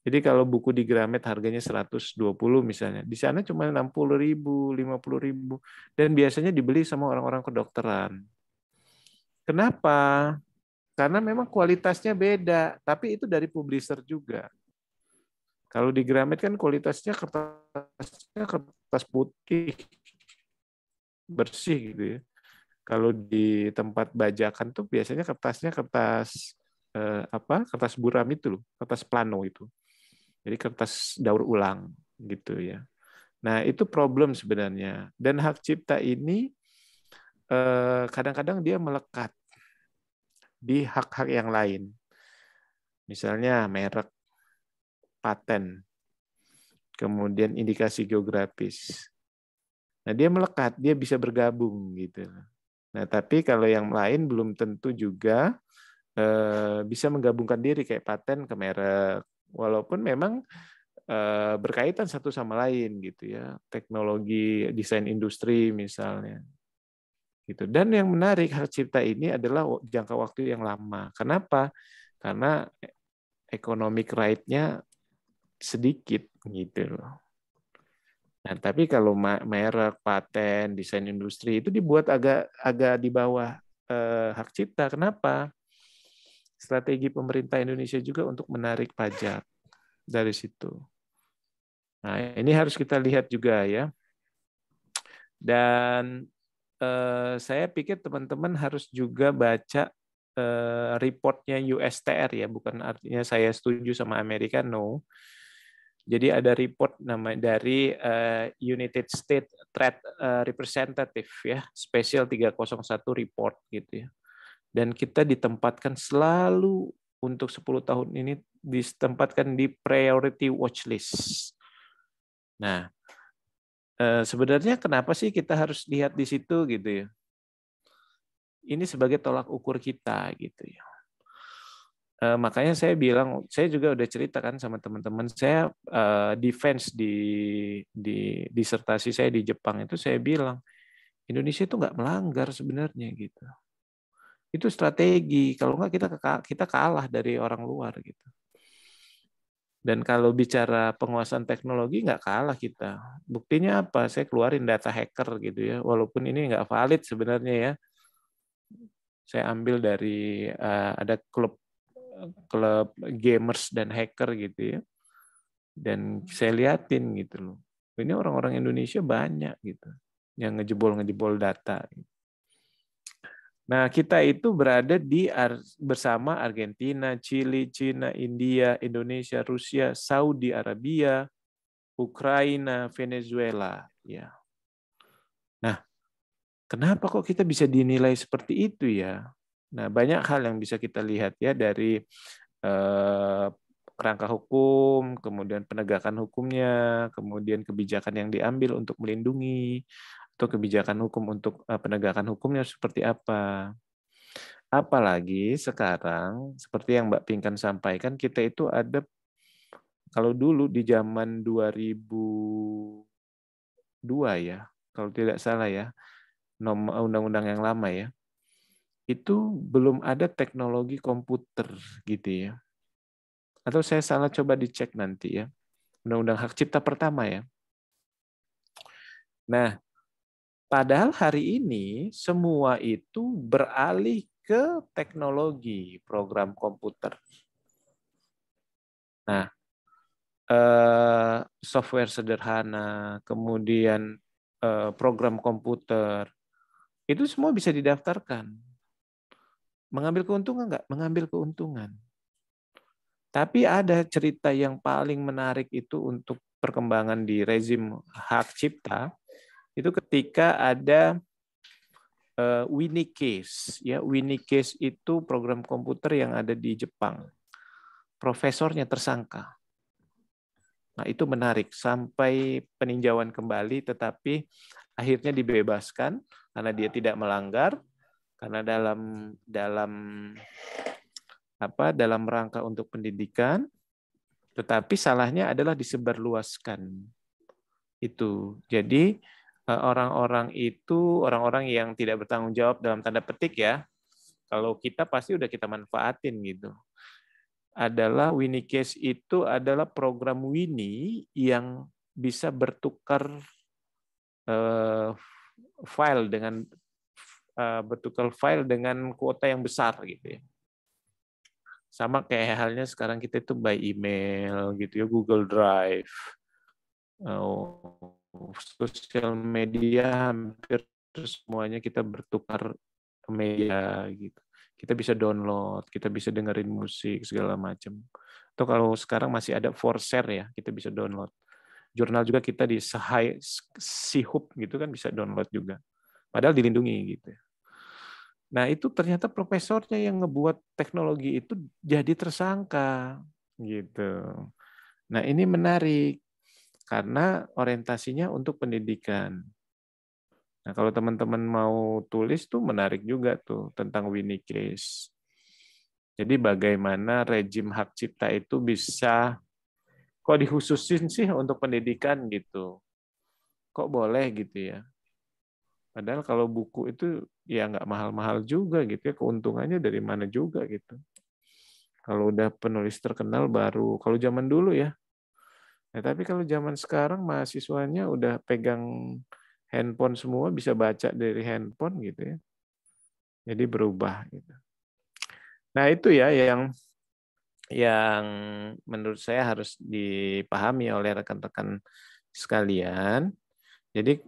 Jadi kalau buku di Gramet harganya 120 misalnya, di sana cuma 60.000, 50.000, dan biasanya dibeli sama orang-orang kedokteran. Kenapa? Karena memang kualitasnya beda, tapi itu dari publisher juga. Kalau di Gramet kan kualitasnya kertas putih, bersih gitu ya. Kalau di tempat bajakan tuh biasanya kertasnya kertas kertas buram itu loh, kertas plano itu. Jadi kertas daur ulang gitu ya. Nah, itu problem sebenarnya. Dan hak cipta ini kadang-kadang dia melekat di hak-hak yang lain. Misalnya merek, paten, kemudian indikasi geografis. Nah, dia melekat, dia bisa bergabung gitu. Nah, tapi kalau yang lain belum tentu juga bisa menggabungkan diri kayak paten ke merek. Walaupun memang berkaitan satu sama lain gitu ya, teknologi, desain industri misalnya. Gitu. Dan yang menarik hak cipta ini adalah jangka waktu yang lama. Kenapa? Karena economic right-nya sedikit gitu loh. Nah, tapi kalau merek, paten, desain industri itu dibuat agak di bawah hak cipta. Kenapa? Strategi pemerintah Indonesia juga untuk menarik pajak dari situ. Nah, ini harus kita lihat juga ya. Dan saya pikir teman-teman harus juga baca reportnya USTR ya, bukan artinya saya setuju sama Amerika, no. Jadi ada report dari United States Trade Representative ya, Special 301 report gitu ya. Dan kita ditempatkan selalu untuk 10 tahun ini ditempatkan di priority watch list. Nah, sebenarnya kenapa sih kita harus lihat di situ gitu ya? Ini sebagai tolak ukur kita gitu ya. Makanya saya bilang, saya juga udah cerita kan sama teman-teman, saya defense di disertasi saya di Jepang itu saya bilang Indonesia itu nggak melanggar sebenarnya gitu. Itu strategi, kalau nggak kita kalah dari orang luar gitu. Dan kalau bicara penguasaan teknologi nggak kalah kita. Buktinya apa? Saya keluarin data hacker gitu ya, walaupun ini nggak valid sebenarnya ya. Saya ambil dari ada klub gamers dan hacker gitu ya. Dan saya liatin gitu loh. Ini orang-orang Indonesia banyak gitu yang ngejebol data. Nah, kita itu berada bersama Argentina, Chili, Cina, India, Indonesia, Rusia, Saudi Arabia, Ukraina, Venezuela, ya. Nah, kenapa kok kita bisa dinilai seperti itu ya? Nah, banyak hal yang bisa kita lihat ya dari kerangka hukum, kemudian penegakan hukumnya, kemudian kebijakan yang diambil untuk melindungi, atau kebijakan hukum untuk penegakan hukumnya seperti apa. Apalagi sekarang, seperti yang Mbak Pinkan sampaikan, kita itu ada, kalau dulu di zaman 2002 ya, kalau tidak salah ya, undang-undang yang lama ya, itu belum ada teknologi komputer gitu ya. Atau saya salah, coba dicek nanti ya. Undang-undang hak cipta pertama ya. Nah, padahal hari ini semua itu beralih ke teknologi program komputer. Nah, software sederhana, kemudian program komputer, itu semua bisa didaftarkan. Mengambil keuntungan nggak? Mengambil keuntungan. Tapi ada cerita yang paling menarik itu untuk perkembangan di rezim hak cipta, itu ketika ada Winnie Case. Ya, Winnie Case itu program komputer yang ada di Jepang. Profesornya tersangka. Nah, itu menarik. Sampai peninjauan kembali, tetapi akhirnya dibebaskan karena dia tidak melanggar, karena dalam rangka untuk pendidikan, Tetapi salahnya adalah disebarluaskan itu. Jadi orang-orang yang tidak bertanggung jawab dalam tanda petik ya, kalau kita pasti udah kita manfaatin gitu. Adalah Winicase itu adalah program Winnie yang bisa bertukar file dengan kuota yang besar gitu ya. Sama kayak halnya sekarang kita itu by email gitu ya, Google Drive, sosial media hampir semuanya kita bertukar media gitu. Kita bisa download, kita bisa dengerin musik segala macam. Atau kalau sekarang masih ada Forshare ya, kita bisa download. Jurnal juga kita di Sihub gitu kan bisa download juga. Padahal dilindungi gitu. Nah, itu ternyata profesornya yang ngebuat teknologi itu jadi tersangka gitu. Nah, ini menarik karena orientasinya untuk pendidikan. Nah, kalau teman-teman mau tulis tuh menarik juga tuh tentang Winicase. Jadi bagaimana rejim hak cipta itu bisa kok dikhususin sih untuk pendidikan gitu. Kok boleh gitu ya. Padahal kalau buku itu ya nggak mahal-mahal juga gitu ya, keuntungannya dari mana juga gitu. Kalau udah penulis terkenal baru, kalau zaman dulu ya. Nah, tapi kalau zaman sekarang mahasiswanya udah pegang handphone semua, bisa baca dari handphone gitu ya. Jadi berubah gitu. Nah, itu ya yang menurut saya harus dipahami oleh rekan-rekan sekalian. Jadi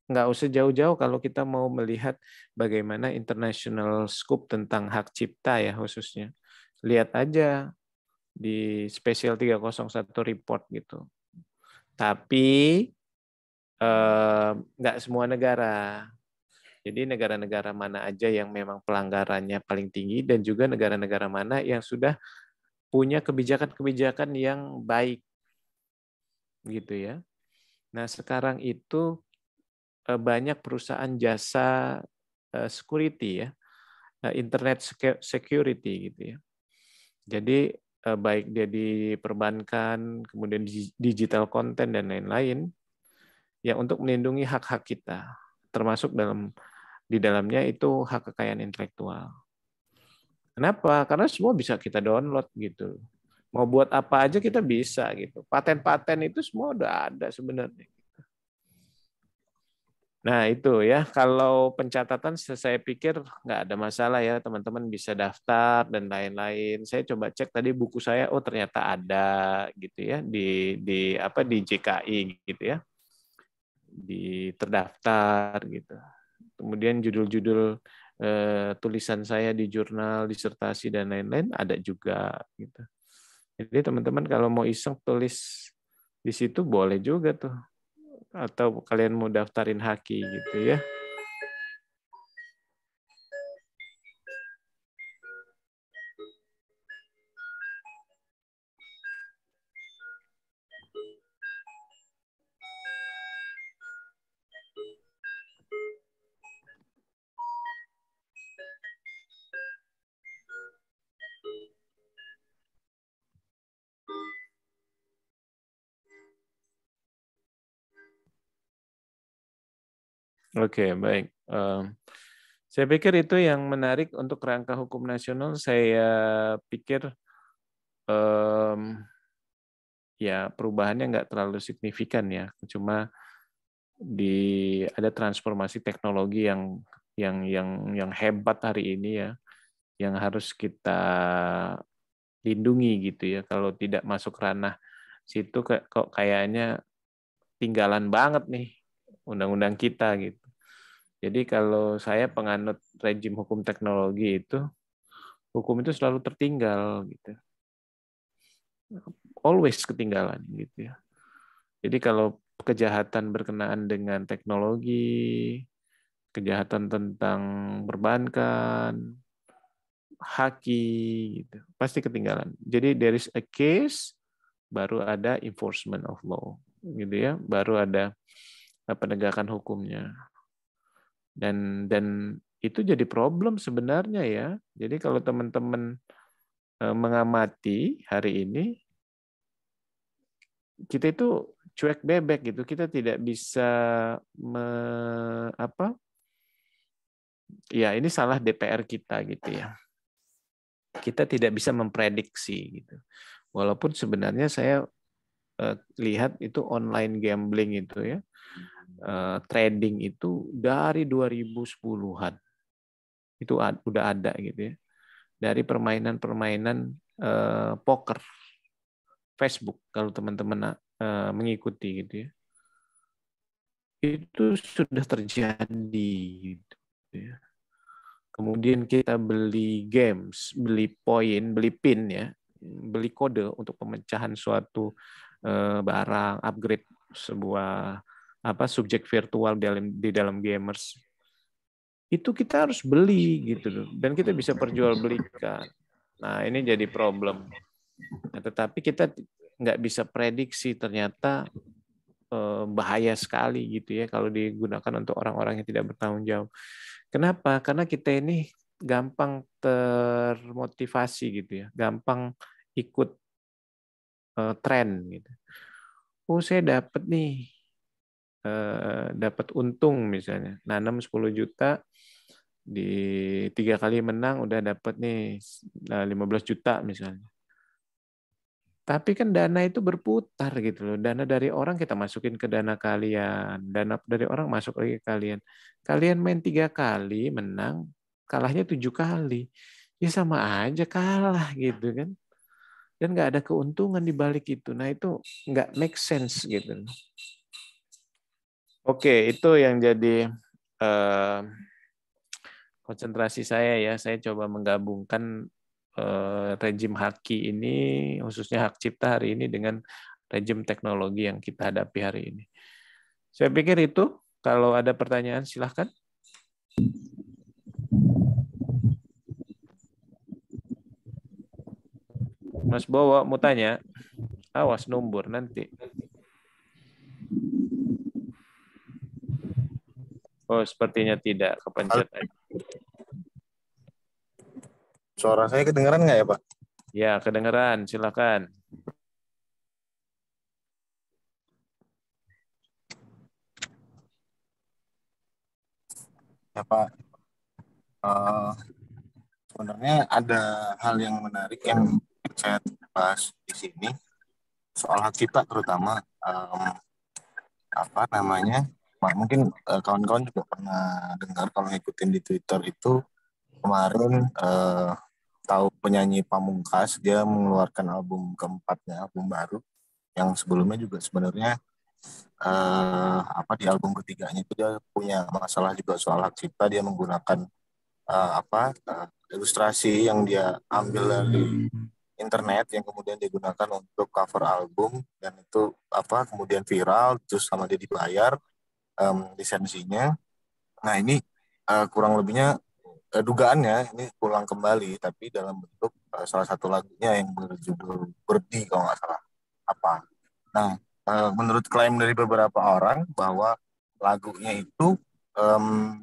nggak usah jauh-jauh kalau kita mau melihat bagaimana international scope tentang hak cipta ya khususnya. Lihat aja di Special 301 report gitu. Tapi nggak semua negara. Jadi negara-negara mana aja yang memang pelanggarannya paling tinggi dan juga negara-negara mana yang sudah punya kebijakan-kebijakan yang baik gitu ya. Nah, sekarang itu banyak perusahaan jasa security ya, internet security gitu ya. Jadi baik dia di perbankan, kemudian digital content dan lain-lain, ya untuk melindungi hak-hak kita, termasuk di dalamnya itu hak kekayaan intelektual. Kenapa? Karena semua bisa kita download gitu. Mau buat apa aja kita bisa gitu. Paten-paten itu semua udah ada sebenarnya. Nah itu ya, kalau pencatatan saya pikir nggak ada masalah ya, teman-teman bisa daftar dan lain-lain. Saya coba cek tadi buku saya, oh ternyata ada gitu ya di JKI gitu ya, di terdaftar gitu. Kemudian judul-judul tulisan saya di jurnal, disertasi dan lain-lain ada juga gitu. Jadi teman-teman kalau mau iseng tulis di situ boleh juga tuh. Atau kalian mau daftarin haki gitu ya. Oke, baik. Saya pikir itu yang menarik untuk kerangka hukum nasional. Saya pikir ya perubahannya nggak terlalu signifikan ya. Cuma ada transformasi teknologi yang hebat hari ini ya, yang harus kita lindungi gitu ya. Kalau tidak masuk ranah situ kok kayaknya tinggalan banget nih undang-undang kita gitu. Jadi kalau saya penganut rejim hukum teknologi itu, hukum itu selalu tertinggal gitu. Always ketinggalan gitu ya. Jadi kalau kejahatan berkenaan dengan teknologi, kejahatan tentang perbankan, haki gitu, pasti ketinggalan. Jadi there is a case, baru ada enforcement of law gitu ya, baru ada penegakan hukumnya. Dan itu jadi problem sebenarnya ya. Jadi kalau teman-teman mengamati hari ini, kita itu cuek bebek gitu. Kita tidak bisa ya ini salah DPR kita gitu ya. Kita tidak bisa memprediksi gitu. Walaupun sebenarnya saya lihat itu online gambling itu ya, trading itu dari 2010-an itu udah ada gitu ya. Dari permainan-permainan poker, Facebook kalau teman-teman mengikuti gitu ya, itu sudah terjadi gitu ya. Kemudian kita beli games, beli poin, beli pin ya, beli kode untuk pemecahan suatu barang, upgrade sebuah subjek virtual di dalam gamers. Itu kita harus beli gitu loh, dan kita bisa perjualbelikan. Nah, ini jadi problem. Nah, tetapi kita nggak bisa prediksi, ternyata bahaya sekali gitu ya kalau digunakan untuk orang-orang yang tidak bertanggung jawab. Kenapa? Karena kita ini gampang termotivasi gitu ya, gampang ikut tren gitu. Oh, saya dapat nih, dapat untung misalnya, nanam 10 juta, di 3 kali menang udah dapat nih 15 juta misalnya. Tapi kan dana itu berputar gitu loh. Dana dari orang kita masukin ke dana kalian. Dana dari orang masuk lagi ke kalian. Kalian main 3 kali, menang. Kalahnya 7 kali. Ya sama aja kalah gitu kan. Dan nggak ada keuntungan di balik itu. Nah itu nggak make sense gitu. Oke, itu yang jadi konsentrasi saya ya. Saya coba menggabungkan rejim haki ini, khususnya hak cipta hari ini, dengan rejim teknologi yang kita hadapi hari ini. Saya pikir itu. Kalau ada pertanyaan, silahkan. Mas Bowo mau tanya? Awas numbur nanti. Oh, sepertinya tidak kepencet. Suara saya kedengeran nggak ya, Pak? Ya, kedengeran. Silakan. Ya, Pak. Sebenarnya ada hal yang menarik yang saya bahas di sini soal hak cipta, terutama mungkin kawan-kawan juga pernah dengar kalau ngikutin di Twitter itu kemarin tahu penyanyi Pamungkas, dia mengeluarkan album keempatnya, album baru, yang sebelumnya juga sebenarnya di album ketiganya itu dia punya masalah juga soal hak cipta. Dia menggunakan ilustrasi yang dia ambil dari internet yang kemudian digunakan untuk cover album, dan itu kemudian viral, terus sama dia dibayar lisensinya. Nah ini kurang lebihnya dugaannya ini pulang kembali, tapi dalam bentuk salah satu lagunya yang berjudul Berdi kalau nggak salah Nah, menurut klaim dari beberapa orang bahwa lagunya itu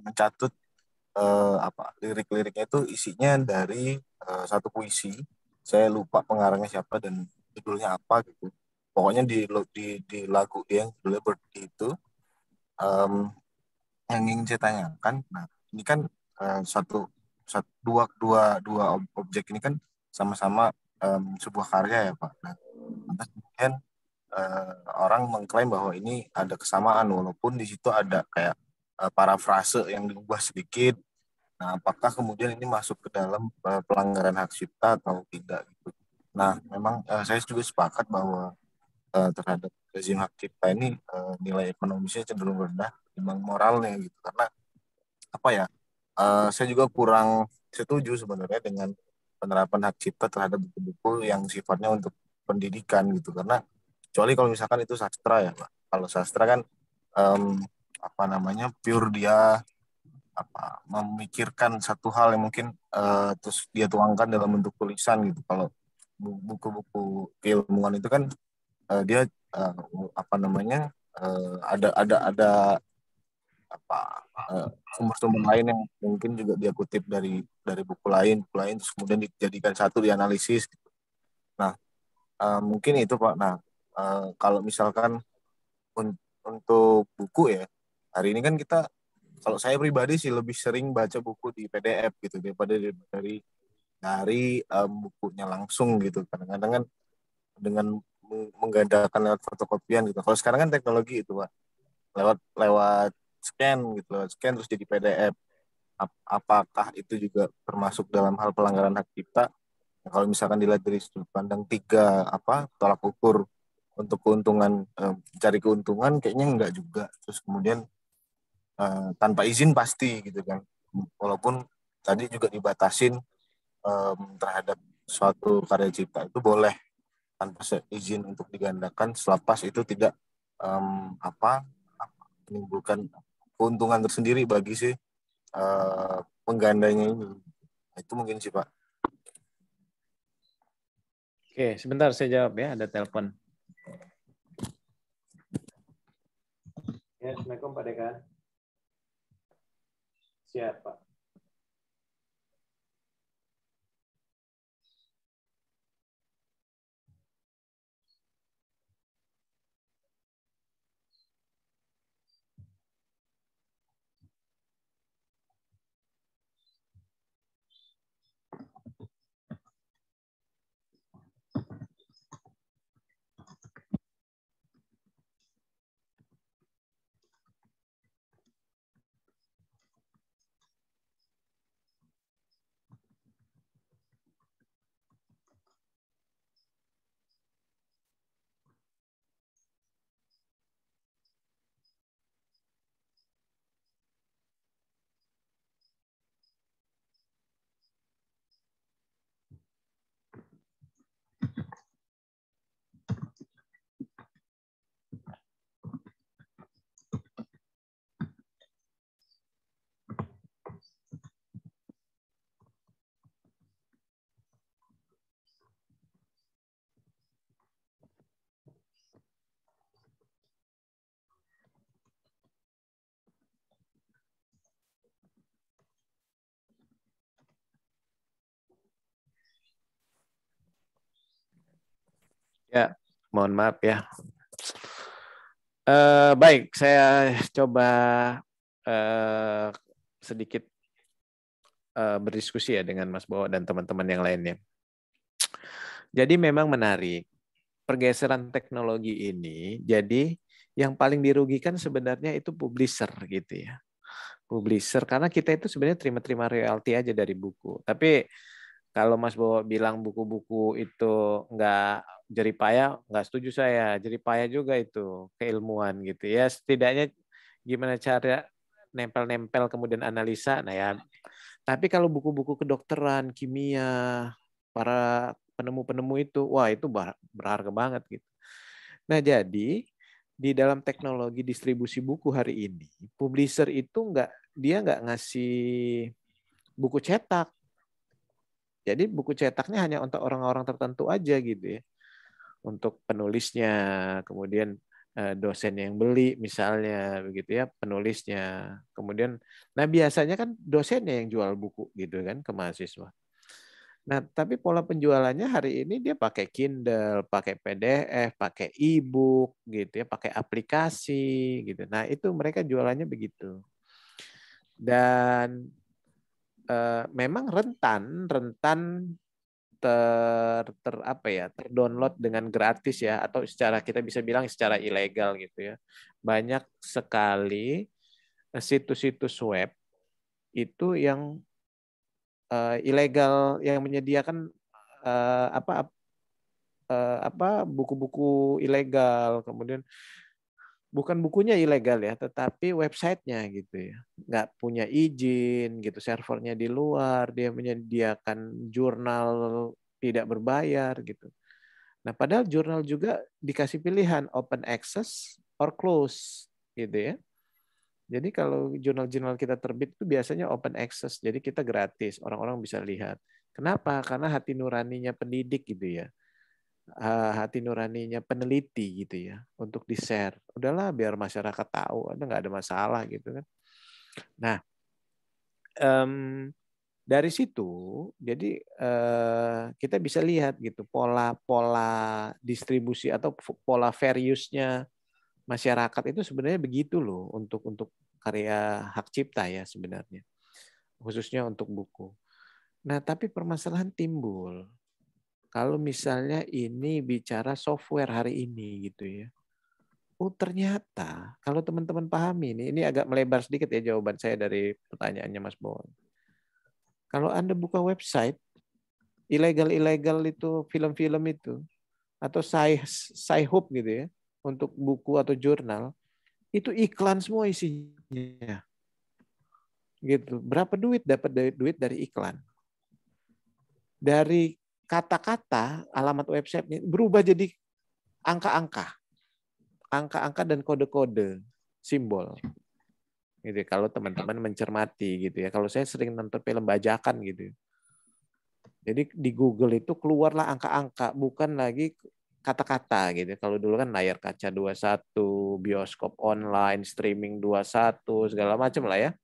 mencatut lirik-liriknya itu isinya dari satu puisi. Saya lupa pengarangnya siapa dan judulnya apa gitu. Pokoknya di lagu dia yang judulnya Berdi itu yang ingin saya tanyakan. Nah, ini kan dua objek ini kan sama-sama sebuah karya ya, Pak. Nah, kemudian orang mengklaim bahwa ini ada kesamaan walaupun di situ ada kayak parafrase yang diubah sedikit. Nah, apakah kemudian ini masuk ke dalam pelanggaran hak cipta atau tidak gitu. Nah, memang saya juga sepakat bahwa terhadap rezim hak cipta ini nilai ekonomisnya cenderung rendah dibanding moralnya gitu. Karena saya juga kurang setuju sebenarnya dengan penerapan hak cipta terhadap buku-buku yang sifatnya untuk pendidikan gitu. Karena kecuali kalau misalkan itu sastra ya, Pak. Kalau sastra kan pure dia memikirkan satu hal yang mungkin terus dia tuangkan dalam bentuk tulisan gitu. Kalau buku-buku keilmuan itu kan dia ada sumber-sumber lain yang mungkin juga dia kutip dari buku lain terus kemudian dijadikan satu, dianalisis gitu. Nah, mungkin itu Pak. Nah, Kalau misalkan untuk buku ya, hari ini kan kita, kalau saya pribadi sih lebih sering baca buku di PDF gitu daripada dari bukunya langsung gitu. Kadang-kadang kan dengan menggandakan lewat fotokopian gitu. Kalau sekarang kan teknologi itu, Pak, lewat lewat scan gitu, lewat scan terus jadi PDF. Apakah itu juga termasuk dalam hal pelanggaran hak cipta? Nah, kalau misalkan dilihat dari sudut pandang tiga tolak ukur untuk keuntungan, cari keuntungan, kayaknya enggak juga. Terus kemudian tanpa izin pasti gitu kan, walaupun tadi juga dibatasin terhadap suatu karya cipta itu boleh tanpa izin untuk digandakan selepas itu tidak menimbulkan keuntungan tersendiri bagi si penggandanya ini. Nah, itu mungkin sih, Pak. Oke, sebentar saya jawab ya, ada telepon. Ya, Assalamualaikum Pak Dekan. Siap, Pak. Ya, mohon maaf ya. Baik, saya coba sedikit berdiskusi ya dengan Mas Bowo dan teman-teman yang lainnya. Jadi memang menarik pergeseran teknologi ini. Jadi yang paling dirugikan sebenarnya itu publisher gitu ya. Publisher, karena kita itu sebenarnya terima-terima royalti aja dari buku. Tapi kalau Mas Bowo bilang buku-buku itu nggak jeripaya, nggak setuju saya. Jeripaya juga itu keilmuan gitu ya. Setidaknya gimana cara nempel-nempel kemudian analisa. Nah ya. Tapi kalau buku-buku kedokteran, kimia, para penemu-penemu itu, wah itu berharga banget gitu. Nah jadi di dalam teknologi distribusi buku hari ini, publisher itu dia nggak ngasih buku cetak. Jadi buku cetaknya hanya untuk orang-orang tertentu aja gitu ya. Untuk penulisnya, kemudian dosen yang beli misalnya begitu ya, penulisnya. Kemudian nah biasanya kan dosennya yang jual buku gitu kan ke mahasiswa. Nah, tapi pola penjualannya hari ini dia pakai Kindle, pakai PDF, pakai e-book gitu ya, pakai aplikasi gitu. Nah, itu mereka jualannya begitu. Dan memang rentan terdownload dengan gratis ya, atau secara kita bisa bilang secara ilegal gitu ya. Banyak sekali situs-situs web itu yang ilegal, yang menyediakan buku-buku ilegal, kemudian bukan bukunya ilegal ya, tetapi websitenya gitu ya, nggak punya izin gitu, servernya di luar, dia menyediakan jurnal tidak berbayar gitu. Nah, padahal jurnal juga dikasih pilihan open access or close gitu ya. Jadi kalau jurnal-jurnal kita terbit itu biasanya open access, jadi kita gratis, orang-orang bisa lihat. Kenapa? Karena hati nuraninya pendidik gitu ya, hati nuraninya peneliti gitu ya, untuk di-share. Udahlah biar masyarakat tahu, ada nggak ada masalah gitu kan. Nah, Dari situ, jadi kita bisa lihat gitu pola distribusi atau pola fair use-nya masyarakat itu sebenarnya begitu loh untuk karya hak cipta ya sebenarnya, khususnya untuk buku. Nah, tapi permasalahan timbul kalau misalnya ini bicara software hari ini gitu ya. Oh ternyata kalau teman-teman pahami ini agak melebar sedikit ya jawaban saya dari pertanyaannya Mas Bowo. Kalau Anda buka website, ilegal itu film-film itu, atau sci-hub gitu ya, untuk buku atau jurnal, itu iklan semua isinya. Gitu. Berapa duit dapat duit dari iklan? Dari kata-kata alamat website ini berubah jadi angka-angka. Angka-angka dan kode-kode, simbol. Gitu, kalau teman-teman mencermati gitu ya. Kalau saya sering nonton film bajakan gitu. Jadi di Google itu keluarlah angka-angka, bukan lagi kata-kata gitu. Kalau dulu kan layar kaca 21, bioskop online, streaming 21, segala macam lah ya.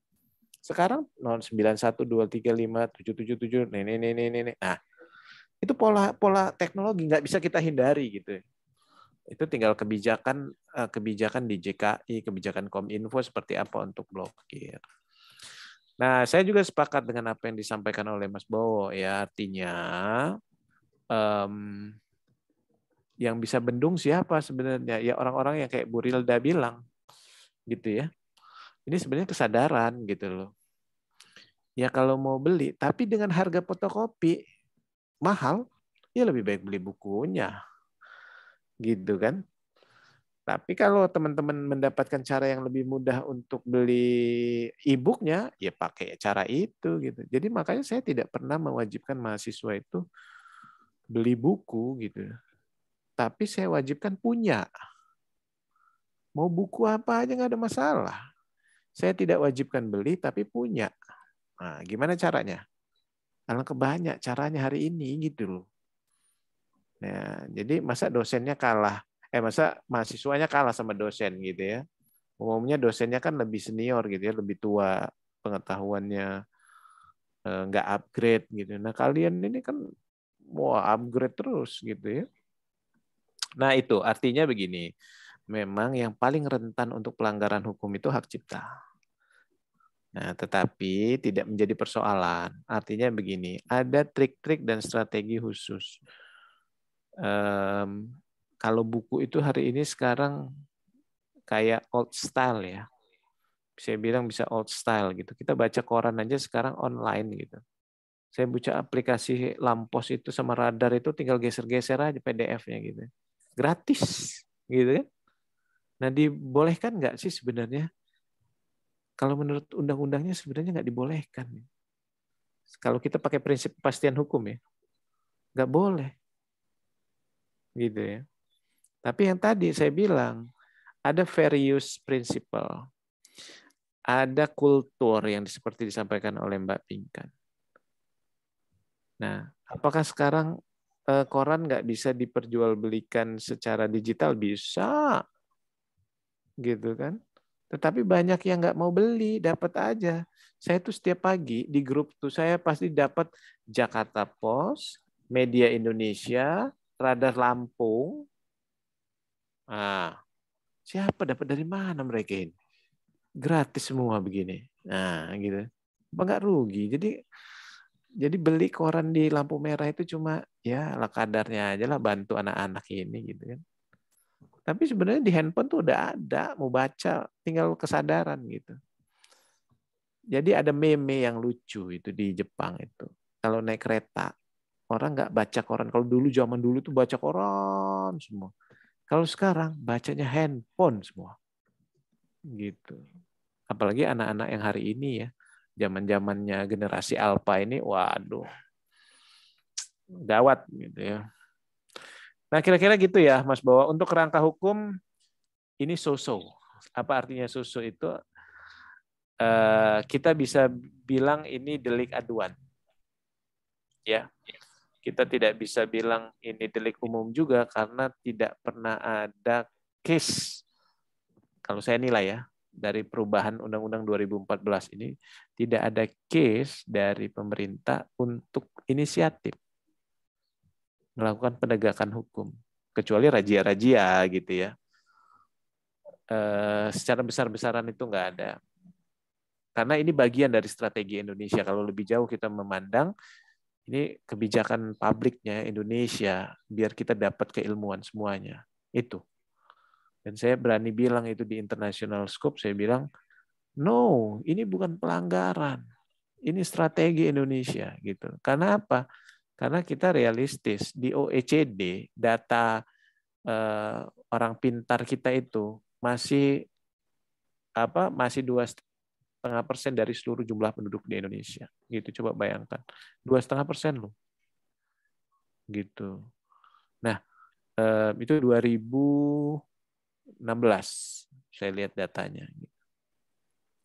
Sekarang 0912357777 ini. Nah, itu pola teknologi nggak bisa kita hindari gitu. Itu tinggal kebijakan di JKI, kebijakan Kominfo seperti apa untuk blokir. Nah, saya juga sepakat dengan apa yang disampaikan oleh Mas Bowo ya, artinya yang bisa bendung siapa sebenarnya? Ya orang-orang yang kayak Bu Rilda bilang gitu ya. Ini sebenarnya kesadaran gitu loh. Ya kalau mau beli, tapi dengan harga fotokopi mahal, ya lebih baik beli bukunya. Gitu kan. Tapi kalau teman-teman mendapatkan cara yang lebih mudah untuk beli e-booknya, ya pakai cara itu gitu. Jadi makanya saya tidak pernah mewajibkan mahasiswa itu beli buku gitu. Tapi saya wajibkan punya. Mau buku apa aja nggak ada masalah. Saya tidak wajibkan beli tapi punya. Nah, gimana caranya? Alangkah banyak caranya hari ini gitu loh. Nah, jadi masa dosennya kalah? Masa mahasiswanya kalah sama dosen gitu ya? Umumnya dosennya kan lebih senior gitu ya, lebih tua pengetahuannya, nggak upgrade gitu. Nah kalian ini kan mau upgrade terus gitu ya. Nah itu artinya begini, memang yang paling rentan untuk pelanggaran hukum itu hak cipta. Nah tetapi tidak menjadi persoalan. Artinya begini, ada trik-trik dan strategi khusus. Kalau buku itu hari ini sekarang kayak old style ya. Saya bilang bisa old style gitu. Kita baca koran aja sekarang online gitu. Saya buka aplikasi Lampos itu sama Radar itu tinggal geser-geser aja PDF-nya gitu. Gratis gitu kan. Nah dibolehkan nggak sih sebenarnya? Kalau menurut undang-undangnya sebenarnya nggak dibolehkan. Kalau kita pakai prinsip kepastian hukum ya, nggak boleh. Gitu ya. Tapi yang tadi saya bilang, ada fair use principle. Ada kultur yang seperti disampaikan oleh Mbak Pinkan. Nah, apakah sekarang koran nggak bisa diperjualbelikan secara digital? Bisa, gitu kan? Tetapi banyak yang nggak mau beli, dapat aja. Saya tuh setiap pagi di grup tuh saya pasti dapat Jakarta Post, Media Indonesia, Radar Lampung. Nah, siapa dapat dari mana mereka ini? Gratis semua begini. Nah, gitu. Apa nggak rugi? Jadi beli koran di lampu merah itu cuma ya lah kadarnya aja lah bantu anak-anak ini gitu kan. Tapi sebenarnya di handphone tuh udah ada, mau baca tinggal kesadaran gitu. Jadi ada meme yang lucu itu di Jepang itu. Kalau naik kereta, orang nggak baca koran. Kalau dulu zaman dulu tuh baca koran semua. Kalau sekarang bacanya handphone semua. Gitu. Apalagi anak-anak yang hari ini ya, zaman-zamannya generasi alpha ini, waduh, gawat gitu ya. Nah, kira-kira gitu ya, Mas, bahwa untuk kerangka hukum ini so-so. Apa artinya so-so itu? Kita bisa bilang ini delik aduan. Ya, kita tidak bisa bilang ini delik umum juga karena tidak pernah ada case. Kalau saya nilai ya, dari perubahan Undang-Undang 2014 ini tidak ada case dari pemerintah untuk inisiatif melakukan penegakan hukum, kecuali razia-razia gitu ya. Secara besar-besaran itu nggak ada. Karena ini bagian dari strategi Indonesia. Kalau lebih jauh kita memandang, ini kebijakan publiknya Indonesia, biar kita dapat keilmuan semuanya. Itu. Dan saya berani bilang itu di international scope, saya bilang, no, ini bukan pelanggaran. Ini strategi Indonesia. Gitu. Karena apa? Karena kita realistis. Di OECD, data orang pintar kita itu masih 2,5% dari seluruh jumlah penduduk di Indonesia. Gitu, coba bayangkan, 2,5% loh. Gitu. Nah, itu 2016 saya lihat datanya.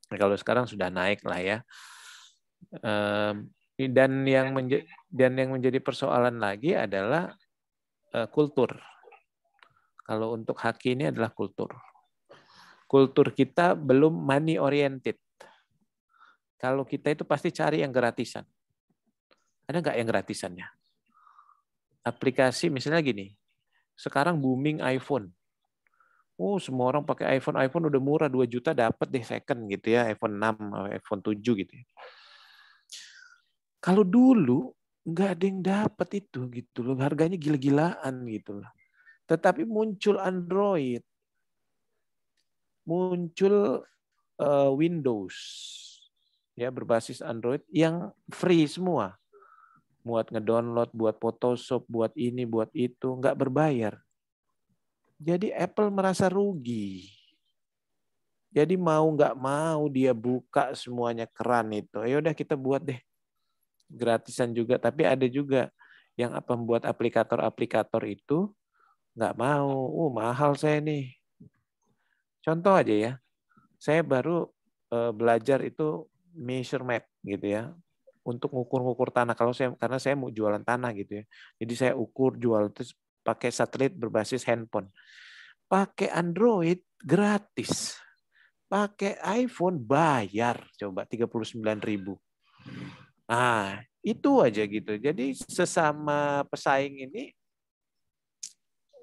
Nah, kalau sekarang sudah naik lah ya. Dan yang menjadi persoalan lagi adalah kultur. Kalau untuk haki ini adalah kultur. Kultur kita belum money oriented. Kalau kita itu pasti cari yang gratisan. Ada nggak yang gratisannya? Aplikasi misalnya gini, sekarang booming iPhone. Oh, semua orang pakai iPhone. iPhone udah murah, 2 juta dapat deh second gitu ya, iPhone 6, iPhone 7 gitu ya. Kalau dulu nggak ada yang dapat itu gitu loh, harganya gila-gilaan gitu loh. Tetapi muncul Android, muncul Windows ya berbasis Android yang free semua. Buat ngedownload, buat Photoshop, buat ini, buat itu, nggak berbayar. Jadi Apple merasa rugi. Jadi mau nggak mau dia buka semuanya keran itu. Ya udah kita buat deh gratisan juga. Tapi ada juga yang membuat aplikator-aplikator itu nggak mau. Mahal saya nih. Contoh aja ya. Saya baru belajar itu measure map gitu ya. Untuk ngukur-ngukur tanah. Karena saya mau jualan tanah gitu ya. Jadi saya ukur jual terus pakai satelit berbasis handphone. Pakai Android gratis. Pakai iPhone bayar coba 39.000. Nah, itu aja gitu. Jadi sesama pesaing ini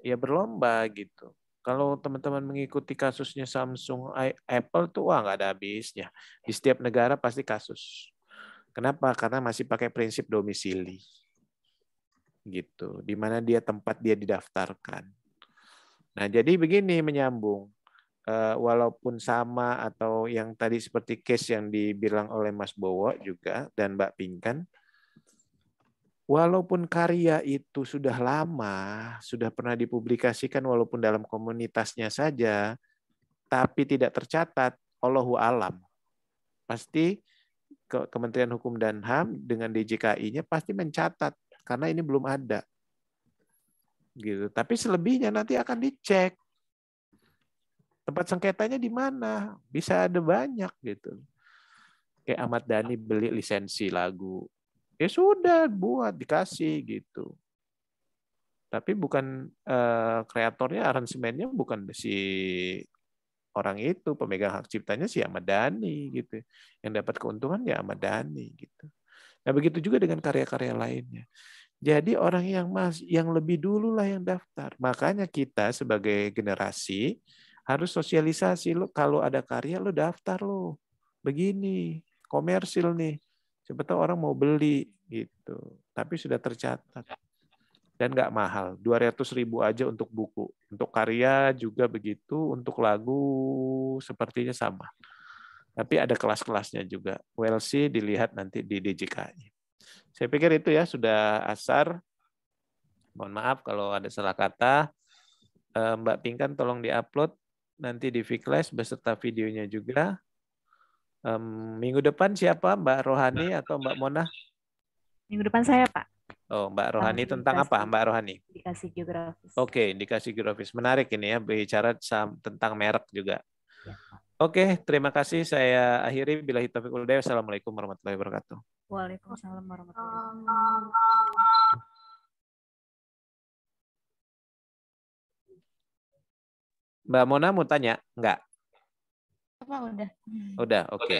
ya berlomba gitu. Kalau teman-teman mengikuti kasusnya Samsung, Apple tuh wah nggak ada habisnya. Di setiap negara pasti kasus. Kenapa? Karena masih pakai prinsip domisili. Gitu. Di mana tempat dia didaftarkan. Nah, jadi begini menyambung. Walaupun sama atau yang tadi seperti case yang dibilang oleh Mas Bowo juga dan Mbak Pinkan, walaupun karya itu sudah lama, sudah pernah dipublikasikan walaupun dalam komunitasnya saja, tapi tidak tercatat, Allahu alam. Pasti Kementerian Hukum dan HAM dengan DJKI-nya pasti mencatat karena ini belum ada. Gitu. Tapi selebihnya nanti akan dicek. Tempat sengketanya di mana? Bisa ada banyak gitu. Kayak Ahmad Dhani beli lisensi lagu. Ya sudah, buat, dikasih gitu. Tapi bukan kreatornya, aransemennya bukan si orang itu, pemegang hak ciptanya si Ahmad Dhani gitu. Yang dapat keuntungan ya Ahmad Dhani gitu. Nah, begitu juga dengan karya-karya lainnya. Jadi orang yang lebih dulu lah yang daftar. Makanya kita sebagai generasi harus sosialisasi lo, kalau ada karya lo daftar lo. Begini, komersil nih. Siapa tahu orang mau beli gitu. Tapi sudah tercatat. Dan nggak mahal, 200.000 aja untuk buku. Untuk karya juga begitu, untuk lagu sepertinya sama. Tapi ada kelas-kelasnya juga. WLC dilihat nanti di DJKI. Saya pikir itu ya sudah asar. Mohon maaf kalau ada salah kata. Mbak Pinkan tolong diupload nanti di Vclass beserta videonya juga. Minggu depan siapa? Mbak Rohani atau Mbak Mona? Minggu depan saya, Pak. Oh, Mbak Rohani tentang apa, Mbak Rohani? Indikasi geografis. Oke, indikasi geografis. Menarik ini ya, bicara tentang merek juga. Ya. Oke, terima kasih. Saya akhiri. Billahi taufiq wal hidayah. Assalamualaikum warahmatullahi wabarakatuh. Waalaikumsalam warahmatullahi wabarakatuh. Mbak Mona mau tanya? Enggak? Apa udah? Udah, oke.